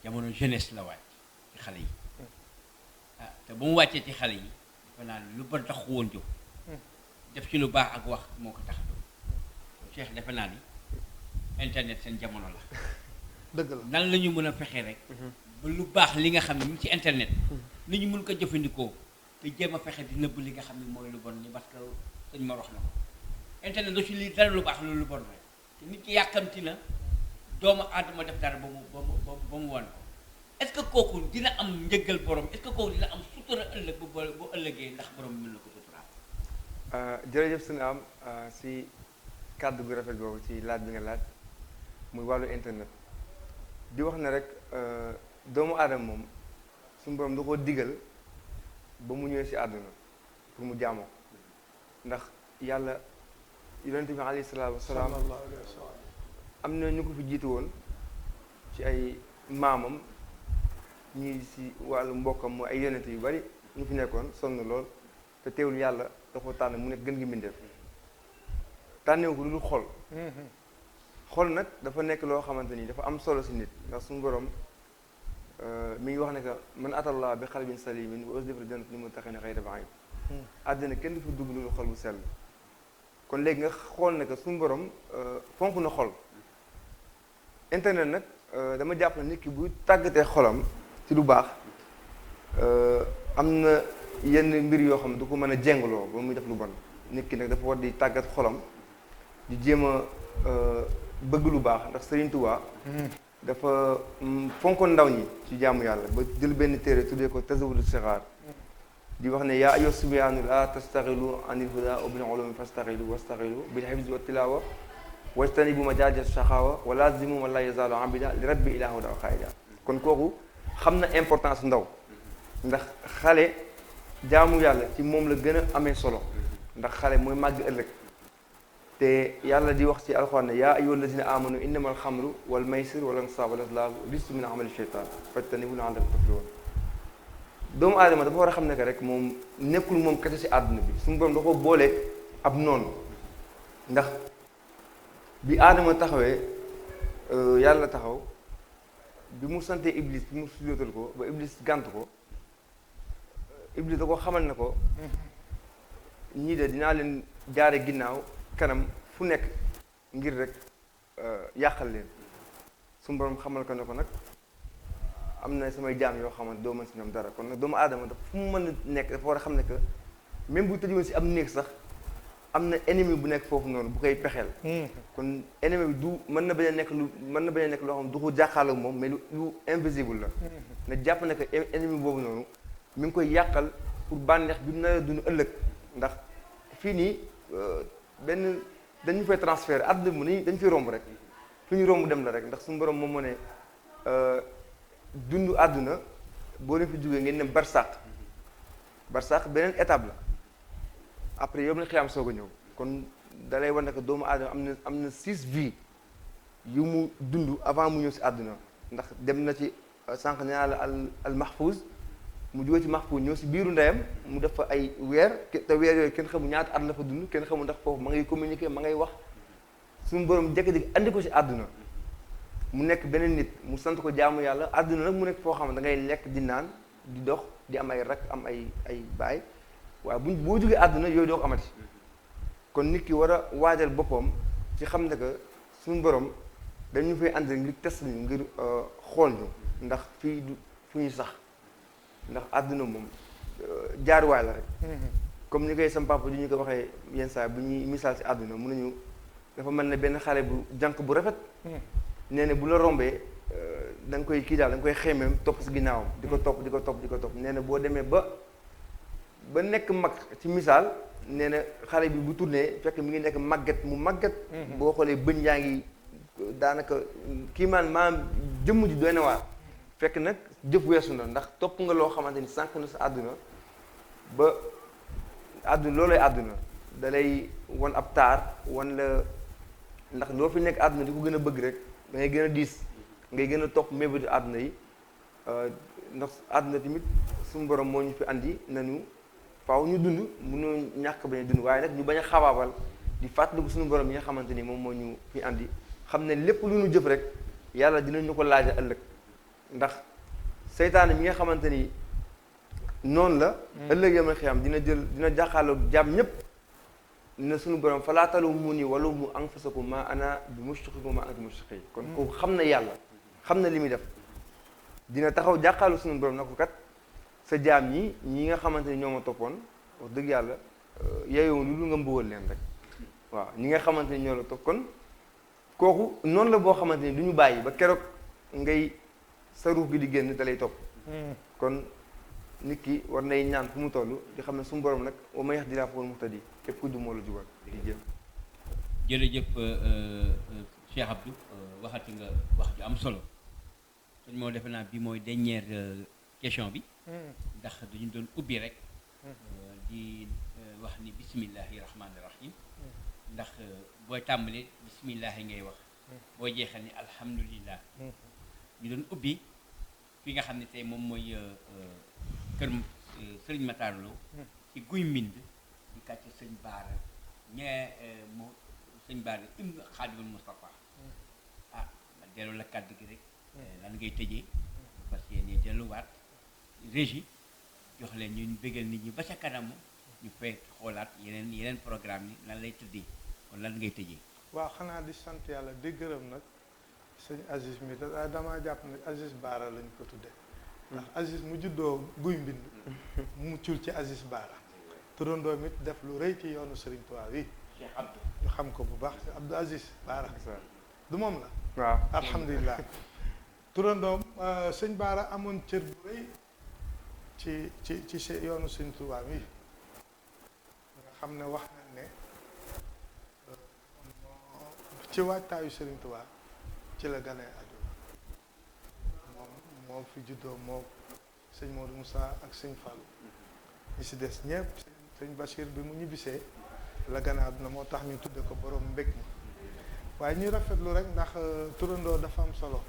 jamono jeunesse la wàcc ci xale yi te bu mu wàccee ci xale yi defe naa lu ba tax woon jóg def ci lu baax ak wax moo ko tax a jóg Cheikh defe naa ni internet seen jamono la. dëgg la nan la ñu mën a fexe rek. ba lu baax li nga xam ne mu ngi ci internet. nit ñi mën ko jëfandikoo te jéem a fexe di nëbb li nga xam ne mooy lu bon ni parce que dañ ma wax na ko internet doo ci lii dara lu baax loolu lu bon rek te nit ki yàkkamti na doomu aadama def dara ba mu wan ko est-ce que kooku dina am njëggal borom est-ce que kooku dina am sutura ëllëg bu ëllëgee ndax borom mën na ko suturaal. jërëjëf sëñ am si kàddu gu rafet boobu ci laaj bi nga laaj muy wàllu internet di wax ne rek doomu aadama moom suñu borom da koo digal ba mu ñëwee si àdduna pour mu jaamoo ndax yàlla yonente bi alayhi salaatu wasalaam am na ñu ko fi jiitu woon ci ay maamam ñii si wàllu mbokkam mooy ay yonente yu bari ñu fi nekkoon sonn lool te teewul yàlla da ko tànn mu nekk gën gi mbindeef tànnewu ko lu dul xol xol nag dafa nekk loo xamante ni dafa am solo si nit ndax suñu borom mi ngi wax ne que man atallah bi qalbin salimin wa uzlifal jannata lil muttaqina ghayra ba'id àddina kenn du fa dugg lu xol bu sell kon léegi nga xool ne que suñu borom fonk na xol internet nag dama jàpp ne nit ki buy tàggatee xolam ci lu baax am na yenn mbir yoo xam ne du ko mën a jengloo ba muy def lu bon nit ki nag dafa war di tàggat xolam di jéem a bëgg lu baax ndax Serigne Touba dafa fonkoon ndaw ñi ci jaamu yàlla ba jël benn téere tuddee ko Tazawudu Sixaar di wax ne yaa ayyuha subyaanu laa tastaxilu anil huda wa bil ulumi fastaxilu wastaxilu bil hifzi wa tilawa wajtanibu majaaja saxaawa wa lazimu man laa yazaalu abida li rabbi ilaa huda wa qaida kon kooku xam na importance ndaw ndax xale jaamu yàlla ci moom la gën a amee solo ndax xale mooy màgg ëllëg te yàlla di wax ci alxuraan ne yaa ayyuha allazina amanu innama alxamru wal maysir wal ansaabu wal azlaamu rijsun min amali sheytaan fajtanibuuhu la'allakum tuflihuun doomu aadama dafa war a xam ne que rek moom nekkul moom kese si àdduna bi suñu borom da ko booleeg ab noonu ndax bi aadama taxawee yàlla taxaw bi mu santee iblis bi mu sujjóotal ko ba iblis gànt ko iblis da ko xamal ne ko ñii de dinaa leen jaare ginnaaw kanam fu nekk ngir rek yàqal leen su borom xamal ko ne ko nag am na samay jaam yoo xamante doo mën si ñoom dara kon nag doomu aadama dafa fu mu mën a nekk dafa war a xam ne que même bu tëjuwoon si am néeg sax am na ennemi bu nekk foofu noonu bu koy pexeel kon ennemi bi du mën na bañ a nekk loo xam du ko jàkkaarloo moom mais lu invisible la na jàpp ne que ennemi boobu noonu mi ngi koy yàqal pour bànneex bi na dund ëllëg ndax fii nii benn dañu fay transfert àdduna mu ni dañu fi romb rek fu ñu romb dem la rek ndax suñu borom moom moo ne dund àdduna boo leen fi jógee ngeen dem barsàq beneen étape la après yow na xiyaam soog a ñëw kon dalay war ne que doomu aadama am na 6 vies yu mu dund avant mu ñëw si àdduna ndax dem na ci sànq nee naa la al mahfuz mu jóge ci mahfuz ñëw si biiru ndeyam mu def fa ay weer te weer yooyu kenn xamul ñaata at la fa dund kenn xamul ndax foofu ma ngay communiquer ma ngay wax suñu borom jékki-jékki andi ko si àdduna mu nekk beneen nit mu sant ko jaamu yàlla àdduna nag mu nekk foo xam ne da ngay lekk di naan di dox di am ay rak am ay baay waaye boo jógee àdduna yooyu doo ko amati kon nit ki war a waajal boppam ci xam ne que suñu borom dañu fay ànd ngir test ñu ngir xool ñu ndax fii du fu ñu sax ndax àdduna moom jaaruwaay la rek. comme ni koy sam papa di ñu ko waxee yenn saa bu ñuy misaal si àdduna mun nañu dafa mel ne benn xale bu jànq bu rafet. nee na bu la rombee da nga koy kii daal da nga koy xeemeem topp si ginnaawam. di ko topp di ko topp di ko topp nee na boo demee ba nekk mag ci misaal nee na xale bi bu tourné fekk mi ngi nekk màgget mu màgget. boo xoolee bëñ yaa ngi daanaka kii maanaam jëmm ji doy na waar. fekk nag jëf weesu na ndax topp nga loo xamante ni sànq na sa àdduna ba àdduna loolay àdduna da lay wan ab taar wan la ndax loo fi nekk àdduna di ko gën a bëgg rek da ngay gën a diis ngay gën a topp mébétu àdduna yi ndax àdduna tamit suñu borom moo ñu fi andi nañu faaw ñu dund mënoo ñàkk bañ a dund waaye nag ñu bañ a xabaabal di fàttaliku suñu borom yi nga xamante ni moom moo ñu fi andi xam ne lépp lu ñu jëf rek yàlla dinañu ko laaja ëllëg ndax seytaane mi nga xamante ni noonu la ëllëg yamal xiyam dina jàkkaarloog jàmm ñépp ne suñu borom falaa taluumuunii wa luumuu anfusakum maa ana bi mushrikikum maa antum mushrikiin kon kooku xam na yàlla xam na li muy def dina taxaw jàkkaarlu suñu borom na ko kat sa jaam ñi nga xamante ni ñoo ma toppoon wax dëgg yàlla yeeyoo lu nga mbugal leen rek waaw ñi nga xamante ni ñoo la topp kon kooku noonu la boo xamante ni du ñu bàyyi ba keroog ngay sa ruux gi di génn da lay topp kon nit ki war nay ñaan fu mu toll di xam ne suñu borom nag wa man yahdillaahu fa huwal muhtadi képp ku jub moo la jubal di jëm. jërëjëf Cheikh Abdou waxati nga wax ju am solo suñ moo defe naa bi mooy dernière question bi ndax dañu doon ubbi rek di wax ni bismillahi rahmaani rahim ndax booy tàmbalee bismillahi ngay wax booy jeexal ni alhamdulillah ñu doon ubbi fi nga xam ne tey moom mooy kër sëriñ Matar Lo ci guy mbind di kàcc sëñ Baara moo sëñ Baara ibn Xaadimul Mustafa ah ma delloo la kàddu gi rek lan ngay tëjee parce que yéen delluwaat régie jox leen ñu bëggal nit ñi ba ca kanamu ñu fay xoolaat yeneen programme yi lan lay tëddee kon lan ngay tëjee. waaw xanaa di sant yàlla di gërëm nag sëñ Aziz mi damaa jàpp ne Aziz Baara lañ ko tuddee ndax Aziz mu juddoo guy mbind mu muccul ci Aziz Baara turandoom it def lu rëy ci yoonu Serigne Touba wi Cheikh Abdou ñu xam ko bu baax Abdou Aziz Baara du moom la waaw alhamdulilah turandoom sëñ Baara amoon cër bu rëy ci yoonu Serigne Touba wi nga xam ne wax nañ ne ci waajtaayu Serigne Touba ci la ganee àdduna moom fi juddoo moo sëñ Modou Moussa ak sëñ Fallou ñi si des ñëpp sëñ Bachir bi mu ñibbisee la ganee àdduna moo tax ñu tudde ko borom mbég mi waaye ñuy rafetlu rek ndax turandoo dafa am solo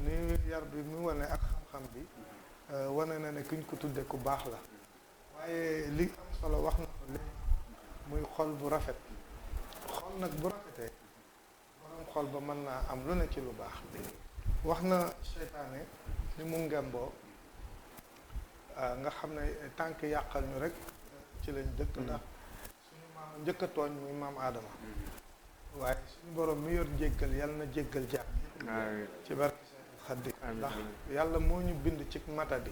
ni yar bi mu wane ak xam-xam bi wane na ne kuñ ko tudde ku baax la waaye li am solo wax na ko léegi muy xol bu rafet xol nag bu rafetee xol ba mën naa am lu ne ci lu baax wax na seytaane ni mu ngemboo nga xam ne tànk yàqal ñu rek ci lañ dëkk ndax suñu maam njëkk a tooñ muy maam Aadama waaye suñu borom mi yor jéggal yàlla na jéggal jaam ci barke Seexul Xadiim ndax yàlla moo ñu bind ci matadi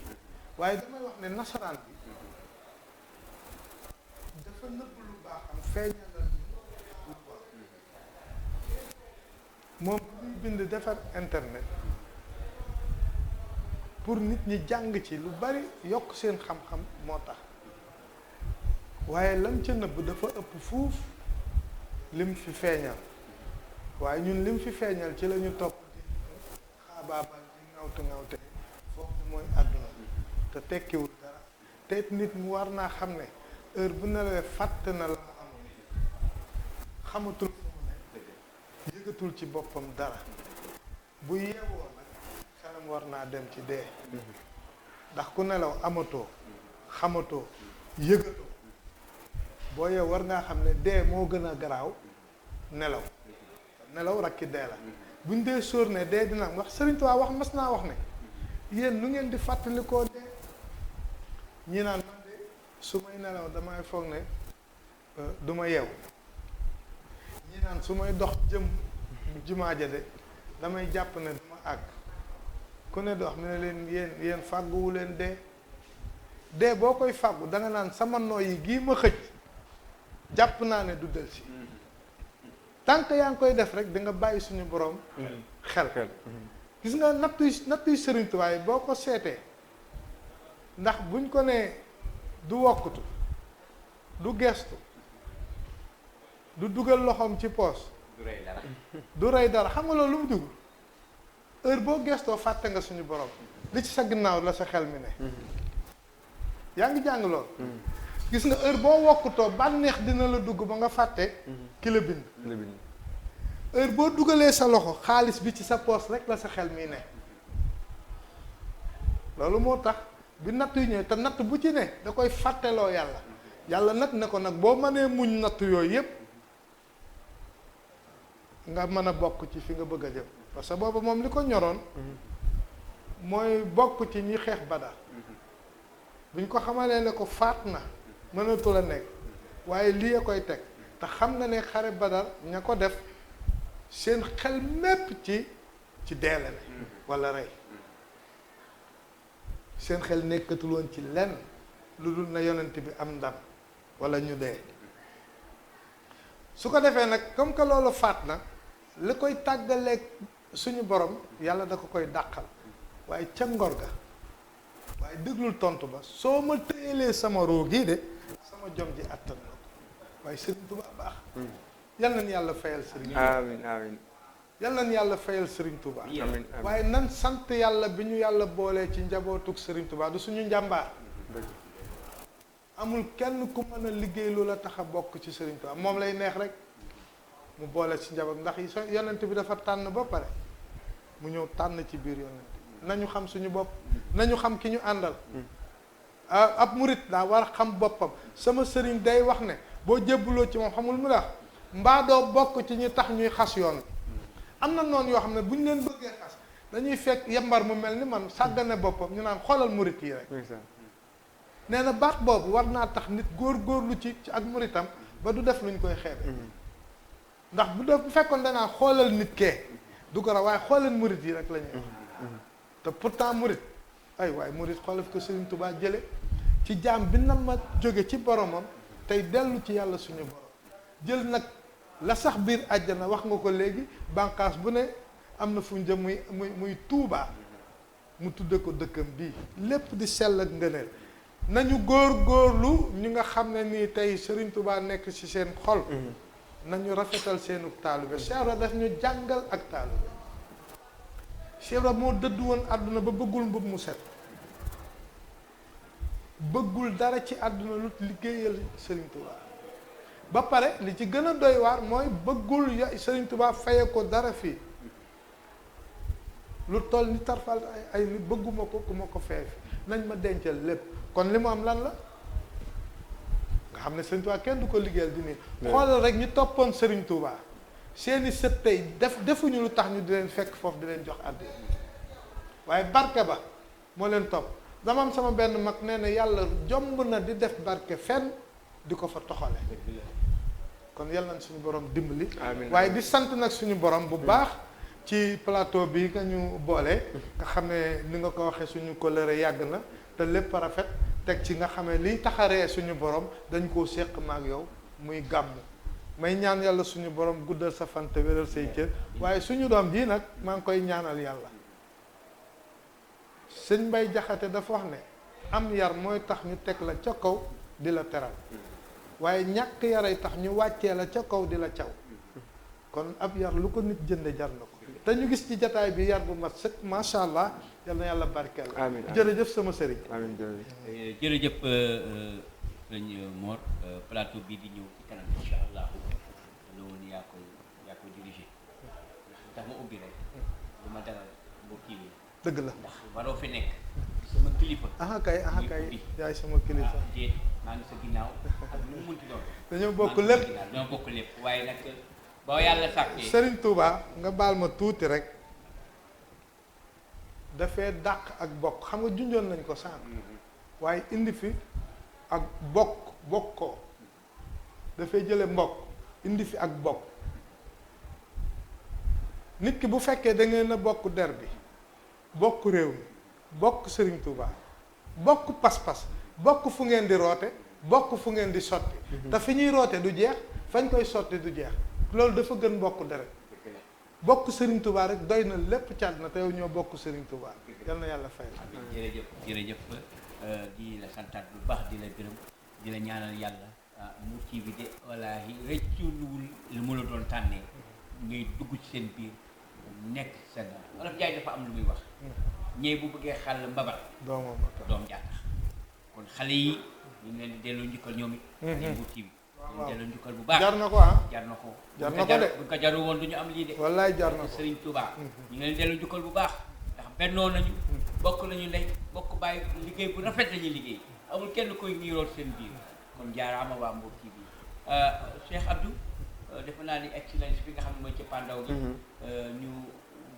waaye damay wax ne nasaraan bi dafa nëbb lu baaxam feeñalal moom muy bind defar internet pour nit ñi jàng ci lu bari yokk seen xam-xam moo tax waaye lam ca nëbb dafa ëpp fuuf lim fi feeñal waaye ñun lim fi feeñal ci la ñu topp di xaabaabal di ŋawte foofu mooy àdduna te tekkiwul dara te it nit mu war naa xam ne heure bu nelawee fàtt na la mu amoon xamatul yëgatul ci boppam dara bu yeewoo nag xelam war naa dem ci dee ndax ku nelaw amatoo xamatoo yëgatoo boo yeew war ngaa xam ne dee moo gën a garaaw nelaw rakki dee la buñ dee sóor ne dee dina am wax Sëriñ Tuubaa wax mas naa wax ne yéen nu ngeen di fàttalikoo dee ñi naan man de su may nelaw damay foog ne du ma yeew ñi naan su may dox jëm jumaa ja de damay jàpp ne dama àgg ku ne di wax mu ne leen yéen fàgguwu leen dee boo koy fàggu da nga naan sama nooyi gii ma xëj jàpp naa ne du del si tant que yaa ngi koy def rek di nga bàyyi suñu borom xel gis nga nattuy Sëriñ Tuubaa yi boo ko seetee ndax buñ ko nee du wokkutu du gestu du dugal loxoom ci poos du rey dara xam nga loolu lu mu dugg heure boo gestoo fàtte nga suñu borom li ci sa ginnaaw la sa xel mi ne yaa ngi jàng lool gis nga heure boo wokkutoo bànneex dina la dugg ba nga fàtte ki la bind heure boo dugalee sa loxo xaalis bi ci sa poos rek la sa xel mi ne loolu moo tax bi natt yu ñëwee te natt bu ci ne da koy fàtteloo yàlla nag ne ko nag boo mënee muñ natt yooyu yépp nga mën a bokk ci fi nga bëgg a jëm parce que booba moom li ko ñoroon mooy bokk ci ñi xeex Badar buñ ko xamalee ne ko faat na mënatul a nekk waaye lii a koy teg te xam na ne xare Badar ña ko def seen xel mépp ci deele ne walla rey seen xel nekkatul woon ci lenn lu dul na yonent bi am ndam walla ñu dee su ko defee nag comme que loolu faat na li koy tàggaleeg suñu borom yàlla da ko koy dàqal waaye ca ngor ga waaye déglul tontu ba soo ma téyelee sama roo gii de sama jom ji attan na ko waaye Sëriñ Tuubaa baax yal nañ yàlla fayal Sëriñ Tuubaa amiin amiin yal nañ yàlla fayal Sëriñ Tuubaa amiin waaye nan sant yàlla bi ñu yàlla boolee ci njabootug Sëriñ Tuubaa du suñu njàmbaar amul kenn ku mën a liggéey lu la tax a bokk ci Sëriñ Tuubaa moom lay neex rek mu boole ci njaboot ndax yonent bi dafa tànn ba pare mu ñëw tànn ci biir yonent nañu xam suñu bopp nañu xam ki ñu àndal ab murit daa war a xam boppam sama sëriñ day wax ne boo jébbuloo ci moom xamul mu la mbaa doo bokk ci ñu tax ñuy xas yoon am na noonu yoo xam ne bu ñu leen bëggee xas dañuy fekk yambar mu mel ni man sàggane boppam ñu naan xoolal murit yi rek nee na baat boobu war naa tax nit góor-góorlu ci ak muritam ba du def lu ñu koy xeebe ndax bu fekkoon danaa xoolal nit kee du ko raw waaye xoolal murit yi rek la ñuy te pourtant murit ay waaye murit xoolal fi ko Sëriñ Tuubaa jële ci jaam bi na ma jóge ci boromam tey dellu ci yàlla suñu borom jël nag la sax biir àjjana wax nga ko léegi bànqaas bu ne am na fu mu jëm muy Tuubaa mu tudde ko dëkkam bii lépp di sell ak ngëneel nañu góor-góorlu ñu nga xam ne nii tey Sëriñ Tuubaa nekk ci seen xol nañu rafetal seenu taalibe Cheikh Ibra daf ñu jàngal ak taalibe Cheikh Ibra moo dëdd woon àdduna ba bëggul mbub mu set bëggul dara ci àdduna lu liggéeyal Sëriñ Tuubaa ba pare li ci gën a doy waar mooy bëggul Sëriñ Tuubaa faye ko dara fii lu toll ni tarfal ay ni bëgguma ko ku ma ko fee fi nañ ma dencal lépp kon li mu am lan la nga xam ne Sëriñ Tuubaa kenn du ko liggéeyal di nii xoolal rek ñu toppoon Sëriñ Tuubaa seeni sët tey defuñu lu tax ñu di leen fekk foofu di leen jox àddiya waaye barke ba moo leen topp dama am sama benn mag nee na yàlla jomb na di def barke fenn di ko fa toxale kon yàlla nañ suñu borom dimbali waaye di sant nag suñu borom bu baax ci plateau bi nga ñu boole nga xam ne ni nga ko waxee suñu kóllëre yàgg na te lépp rafet teg ci nga xamee liy taxaree suñu borom dañ koo séq maag yow muy gàmmu may ñaan yàlla suñu borom guddal sa fan te wéral say cër waaye suñu doom jii nag maa ngi koy ñaanal yàlla sëñ Mbay Jaxate dafa wax ne am yar mooy tax ñu teg la ca kaw di la teral waaye ñàkk yaray tax ñu wàccee la ca kaw di la caw kon ab yar lu ko nit jënde jar na ko te ñu gis ci jataay bi yar bu mat sëkk macha allah yal na yàlla barkeel amiin jërëjëf sama sëriñ amiin jërëjëf jërëjëf sëñ Mor plateau bii di ñëw ci kanam incha allah la woon yaa ko dirigé ndax tax ma ubbi rek lu ma dalal boo kiiwee dëgg la ndax waroo fi nekk sama kilifa aha kay yaay sama kilifa déet maa ngi sa ginnaaw ak lu mu munti doon dañoo bokk lépp dañoo bokk lépp waaye nag boo yàlla sàkkee Sëriñ Tuubaa nga baal ma tuuti rek dafay dàq ak bokk xam nga junjoon nañ ko sànq waaye indi fi ak bokkoo dafay jële mbokk indi fi ak bokk nit ki bu fekkee da ngeen a bokk der bi bokk réew mi bokk Serigne Touba bokk pas-pas bokk fu ngeen di roote bokk fu ngeen di sotti te fi ñuy roote du jeex fañ koy sotti du jeex loolu dafa gën bokk deret bokk Serigne Touba rek doy na lépp caat na te yow ñoo bokk Serigne Touba yal na yàlla fay la. jërëjëf jërëjëf di la santaat bu baax di la gërëm di la ñaanal yàlla Mbour TV de wallaahi rëccuwul lu mu la doon tànnee ngay dugg ci seen biir nekk seen wolof jaay dafa am lu muy wax ñee bu bëggee xàll mbabat doom jaatax kon xale yi ñu ngi leen di delloo njukkal ñoom it Mbour TV ñu delloo njukkal bu baax jar na ko jar na ko jar na ko de bu ko jaru woon du ñu am lii de wallaay jar na ko Serigne Touba ñu ngi leen di delloo njukkal bu baax ndax bennoo nañu bokk nañu ndey bokk bàyyi liggéey bu rafet lañuy liggéey amul kenn koy niirool seen biir kon jaaraama waa Mbour TV Cheikh Abdou defe naa ni excellence bi nga xam ne mooy ci pandaw gi ñu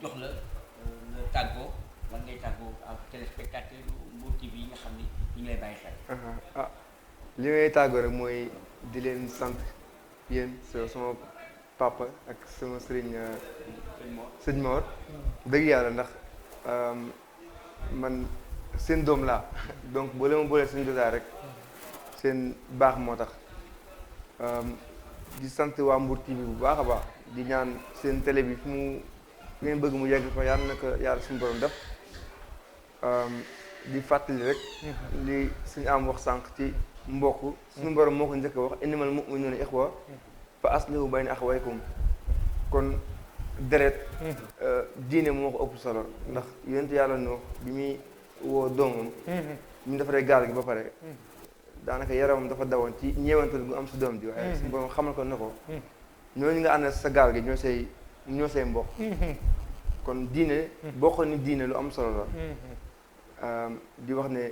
jox la nga tàggoo lan ngay tàggoo ak téléspectateur Mbour TV yi nga xam ni ñu ngi lay bàyyi xel li ngay tàggoo rek mooy di leen sant yéen sama papa ak sama sëriñ sëñ Mor dëgg yàlla ndax man seen doom laa donc boo leen ma boolee seen jotaay rek seen baax moo tax di sant waa Mbour TV bu baax a baax di ñaan seen télé bi fu ngeen bëgg mu yegg fa yàlla na ko yàlla suñu borom def di fàttali rek li suñu am wax sànq ci mbokk suñu borom moo ko njëkk a wax innamal mu'minuuna ixwa fa aslihu bayna axawaykum kon deret diine moo ko ëpp solo ndax yonent yàlla noo bi muy woo doomam ñu defaree gaal gi ba pare daanaka yaramam dafa dawoon ci ñeewantal gu am si doom ji waaye suñu borom xamal ko ne ko ñooñu nga àndal sa gaal gi ñoo say mbokk kon diine bokk ni diine lu am solo la di wax ne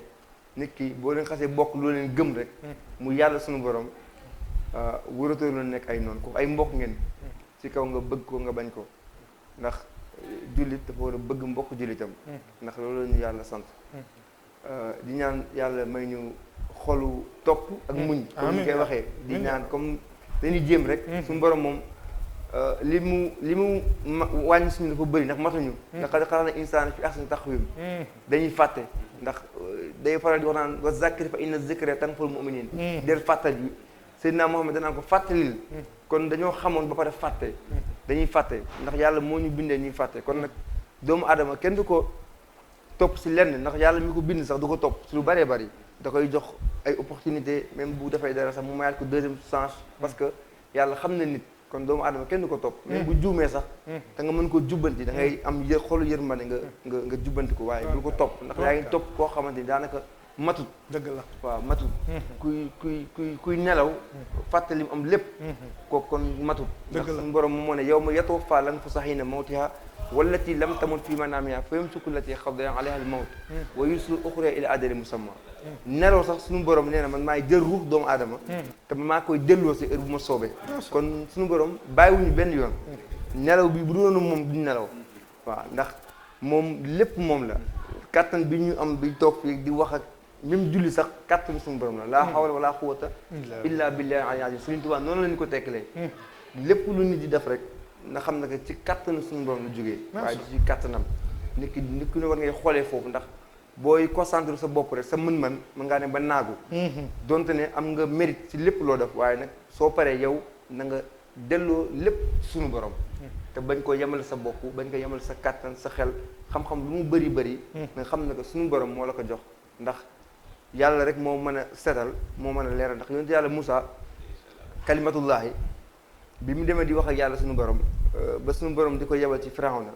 nit ki boo leen xasee bokk loo leen gëm rek mu yàlla suñu borom wóoratoo lu nekk ay noonu ko ay mbokk ngeen ci kaw nga bëgg ko nga bañ ko ndax jullit dafa war a bëgg mbokk jullitam ndax loolu la ñu yàlla sant di ñaan yàlla may ñu xolu topp ak muñ comme ni koy waxee di ñaan comme dañuy jéem rek suñu borom moom li mu wàññi suñu dafa bëri ndax matuñu ndax xad xalaqnal insaana fi ahsani taqwiim dañuy fàtte ndax day faral di wax naan wa zakkir fa inna zikra tanfa'ul mu'miniin del fàttal bi Seydina Muhammad danaan ko fàttalil kon dañoo xamoon ba pare fàtte dañuy fàtte ndax yàlla moo ñu bindee ñuy fàtte kon nag doomu aadama kenn du ko topp si lenn ndax yàlla mi ko bind sax du ko topp si lu bëree bëri da koy jox ay opportunité même bu defee dara sax mu mayaat ko deuxième chance parce que yàlla xam na nit kon doomu aadama kenn du ko topp même bu juumee sax te nga mën ko jubbanti da ngay am xolu yërmande nga jubbanti ko waaye du ko topp ndax yaa ngi topp koo xamante ni daanaka matut dëgg la waaw matut kuy nelaw fàttali mu am lépp kooku kon matut ndax suñu borom moo ne yow ma yatawaffa l-anfusa hiina mawtihaa wallati lam tamut fii manaamihaa fa yumsiku llatii qada alayhaa al-mawt wa yursilu l-uxraa ilaa ajalin musammaa nelaw sax suñu borom nee na man maay jël ruux doomu aadama te maa koy delloo si heure bu ma soobee kon suñu borom bàyyiwuñu benn yoon nelaw bi bu doon moom duñ nelaw waaw ndax moom lépp moom la kattan bi ñu am bi toog fii di wax ak même julli sax kattan suñu borom la laa hawla wala quwwata illa billahi al-aliyyil azim Sëriñ Tuubaa noonu la ñu ko tekkalee lépp lu nit di def rek nga xam ne que ci kattan suñu borom la jógee waaye di ci kattanam nit ki ne war ngay xoolee foofu ndax booy concentré sa bopp rek sa mën-mën mën ngaa ne ba naagu donte ne am nga mérite ci lépp loo def waaye nag soo paree yow na nga delloo lépp suñu borom te bañ ko yemal sa bopp bañ ko yemal sa kattan sa xel xam-xam lu mu bëri nga xam ne que suñu borom moo la ko jox ndax yàlla rek moo mën a setal moo mën a leeral ndax yonent yàlla Moussa kalimatullahi bi mu demee di wax ak yàlla suñu borom ba suñu borom di ko yebal ci Firawna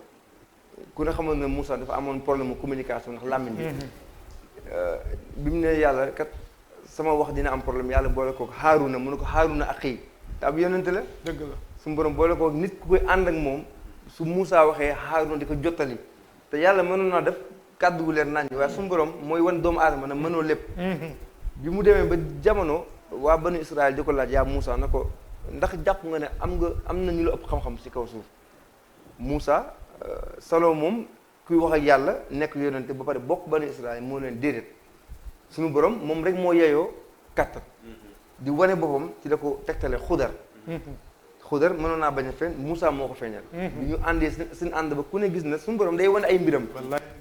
ku ne xamoon ne Moussa dafa amoon problème communication ndax làmmiñ bi mu ne yàlla kat sama wax dina am problème yàlla boole ko Haaruna mu ne ko Haaruna axi te ab yonent la dëgg la suñu borom boole ko nit ku koy ànd ak moom su Moussa waxee Haaruna di ko jottali te yàlla mënoon naa def kàddu gu leer nañ waaye suñu borom mooy wan doomu aadama na mënoo lépp bi mu demee ba jamono waa banu Israël di ko laaj yaa Moussa na ko ndax jàpp nga ne am na ñu la ëpp xam-xam ci kaw suuf Moussa salo moom kuy wax ak yàlla nekk yonente ba pare bokk banu Israël moo leen déedéet suñu borom moom rek moo yeyoo kattan di wane boppam ci la ko tegtale xudar Xudar mënoon naa bañ a feeñ Moussa moo ko feeñal. bi ñu àndee seen ànd ba ku ne gis na suñu borom day wane ay mbiram.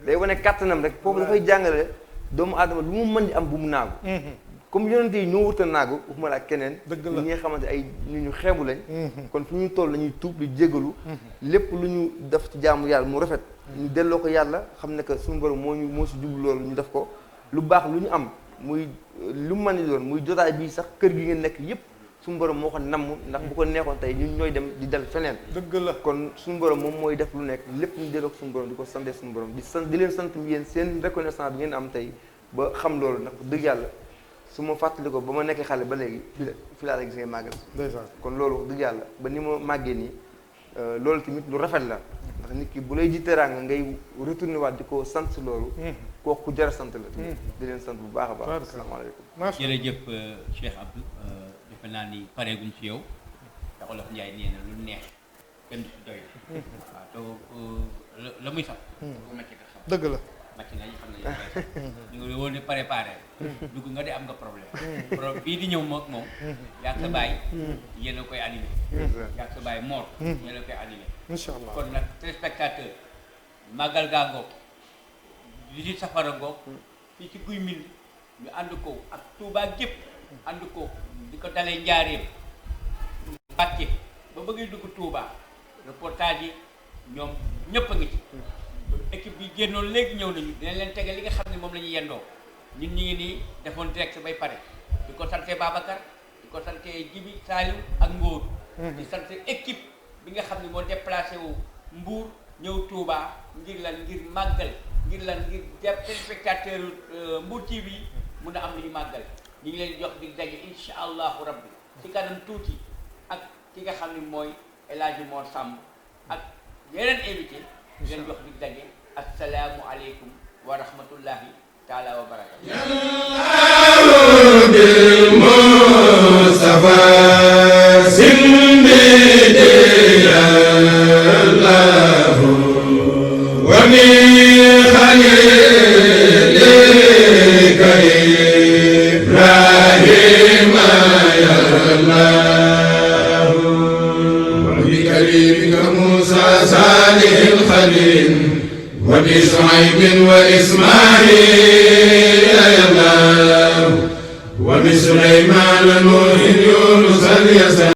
day wane kàttanam rek foofu dafay jàngale doomu aadama lu mu mën di am bu mu naagu. comme yonente yi ñoo wërta naagu waxuma la ak keneen. dëgg la ñi nga xamante ay ñu xeebu lañ. kon fu ñu toll lañuy tuub di jégalu. lépp lu ñu def ci jaamu yàlla mu rafet. ñu delloo ko yàlla xam ne que suñu borom moo si jublu loolu ñu def ko lu baax lu ñu am muy lu mu mën di doon muy jotaay bii sax kër gi ngeen nekk yépp suñu borom moo ko namm ndax bu ko neexoon tey ñun ñooy dem di dal feneen. dëgg la kon suñu borom moom mooy def lu nekk lépp ñu delloo ko suñu borom di ko sante suñu borom di leen sant yéen seen reconnaissance bi ngeen am tey ba xam loolu ndax dëgg yàlla su ma fàttali ko ba ma nekkee xale ba léegi fi laa la gis ngay màggal. kon loolu dëgg yàlla ba ni ma màggee nii loolu tamit lu rafet la ndax nit ki bu lay ji teraanga ngay retourné waat di ko sant loolu. kooku ku jar a sant la. di leen sant bu baax a baax. asalaamaaleykum. jërëjëf Cheikh Abdou defe naa ni pareeguñ ci yow te Olof Njaay nee na lu neex kenn du si doy waaw te la muy sax. bu ma ci xam. dëgg la. màcc nañu xam ne ñu ngi woon ne préparé dugg nga de am nga problème bii di ñëw moom yaa sa bàyyi yéen a koy animé yaa sa bàyyi Mor yéen a koy animé incha allah kon nag téléspectateur màggal gaa ngoog li ci safara ngoog fii ci Guy Mbind ñu ànd ko ak Touba gépp ànd ko di ko dalee Njaaréem Mbàkke ba bëggee dugg Touba reportage yi ñoom ñëpp a ngi ci équipe bi génnoon léegi ñëw nañu dinañ leen tegal li nga xam ne moom la ñuy yendoo ñun ñu ngi nii defoon direct bay pare di ko sante Babacar di ko sante Jibi Saliou ak Ngóor di sante équipe bi nga xam ne moo déplacé wu Mbour ñëw Touba ngir lan ngir màggal ngir lan ngir def téléspectateur Mbour TV mun a am lu ñu màggal ñu ngi leen jox di daje insha allahu rabbi ci kanam tuuti ak ki nga xam ne mooy El Hadji Mor Samb ak yeneen invité leen jox dig daje assalaamu aleykum wa rahmatullahi taala wa barakatu bil Mustafa sindidi Allahu wa min khalilika Ibrahima ya Allah wa bi kalimika Musa salihil khalil وبشعيب وإسماعيل يا الله وبسليمان نوح يونس اليسار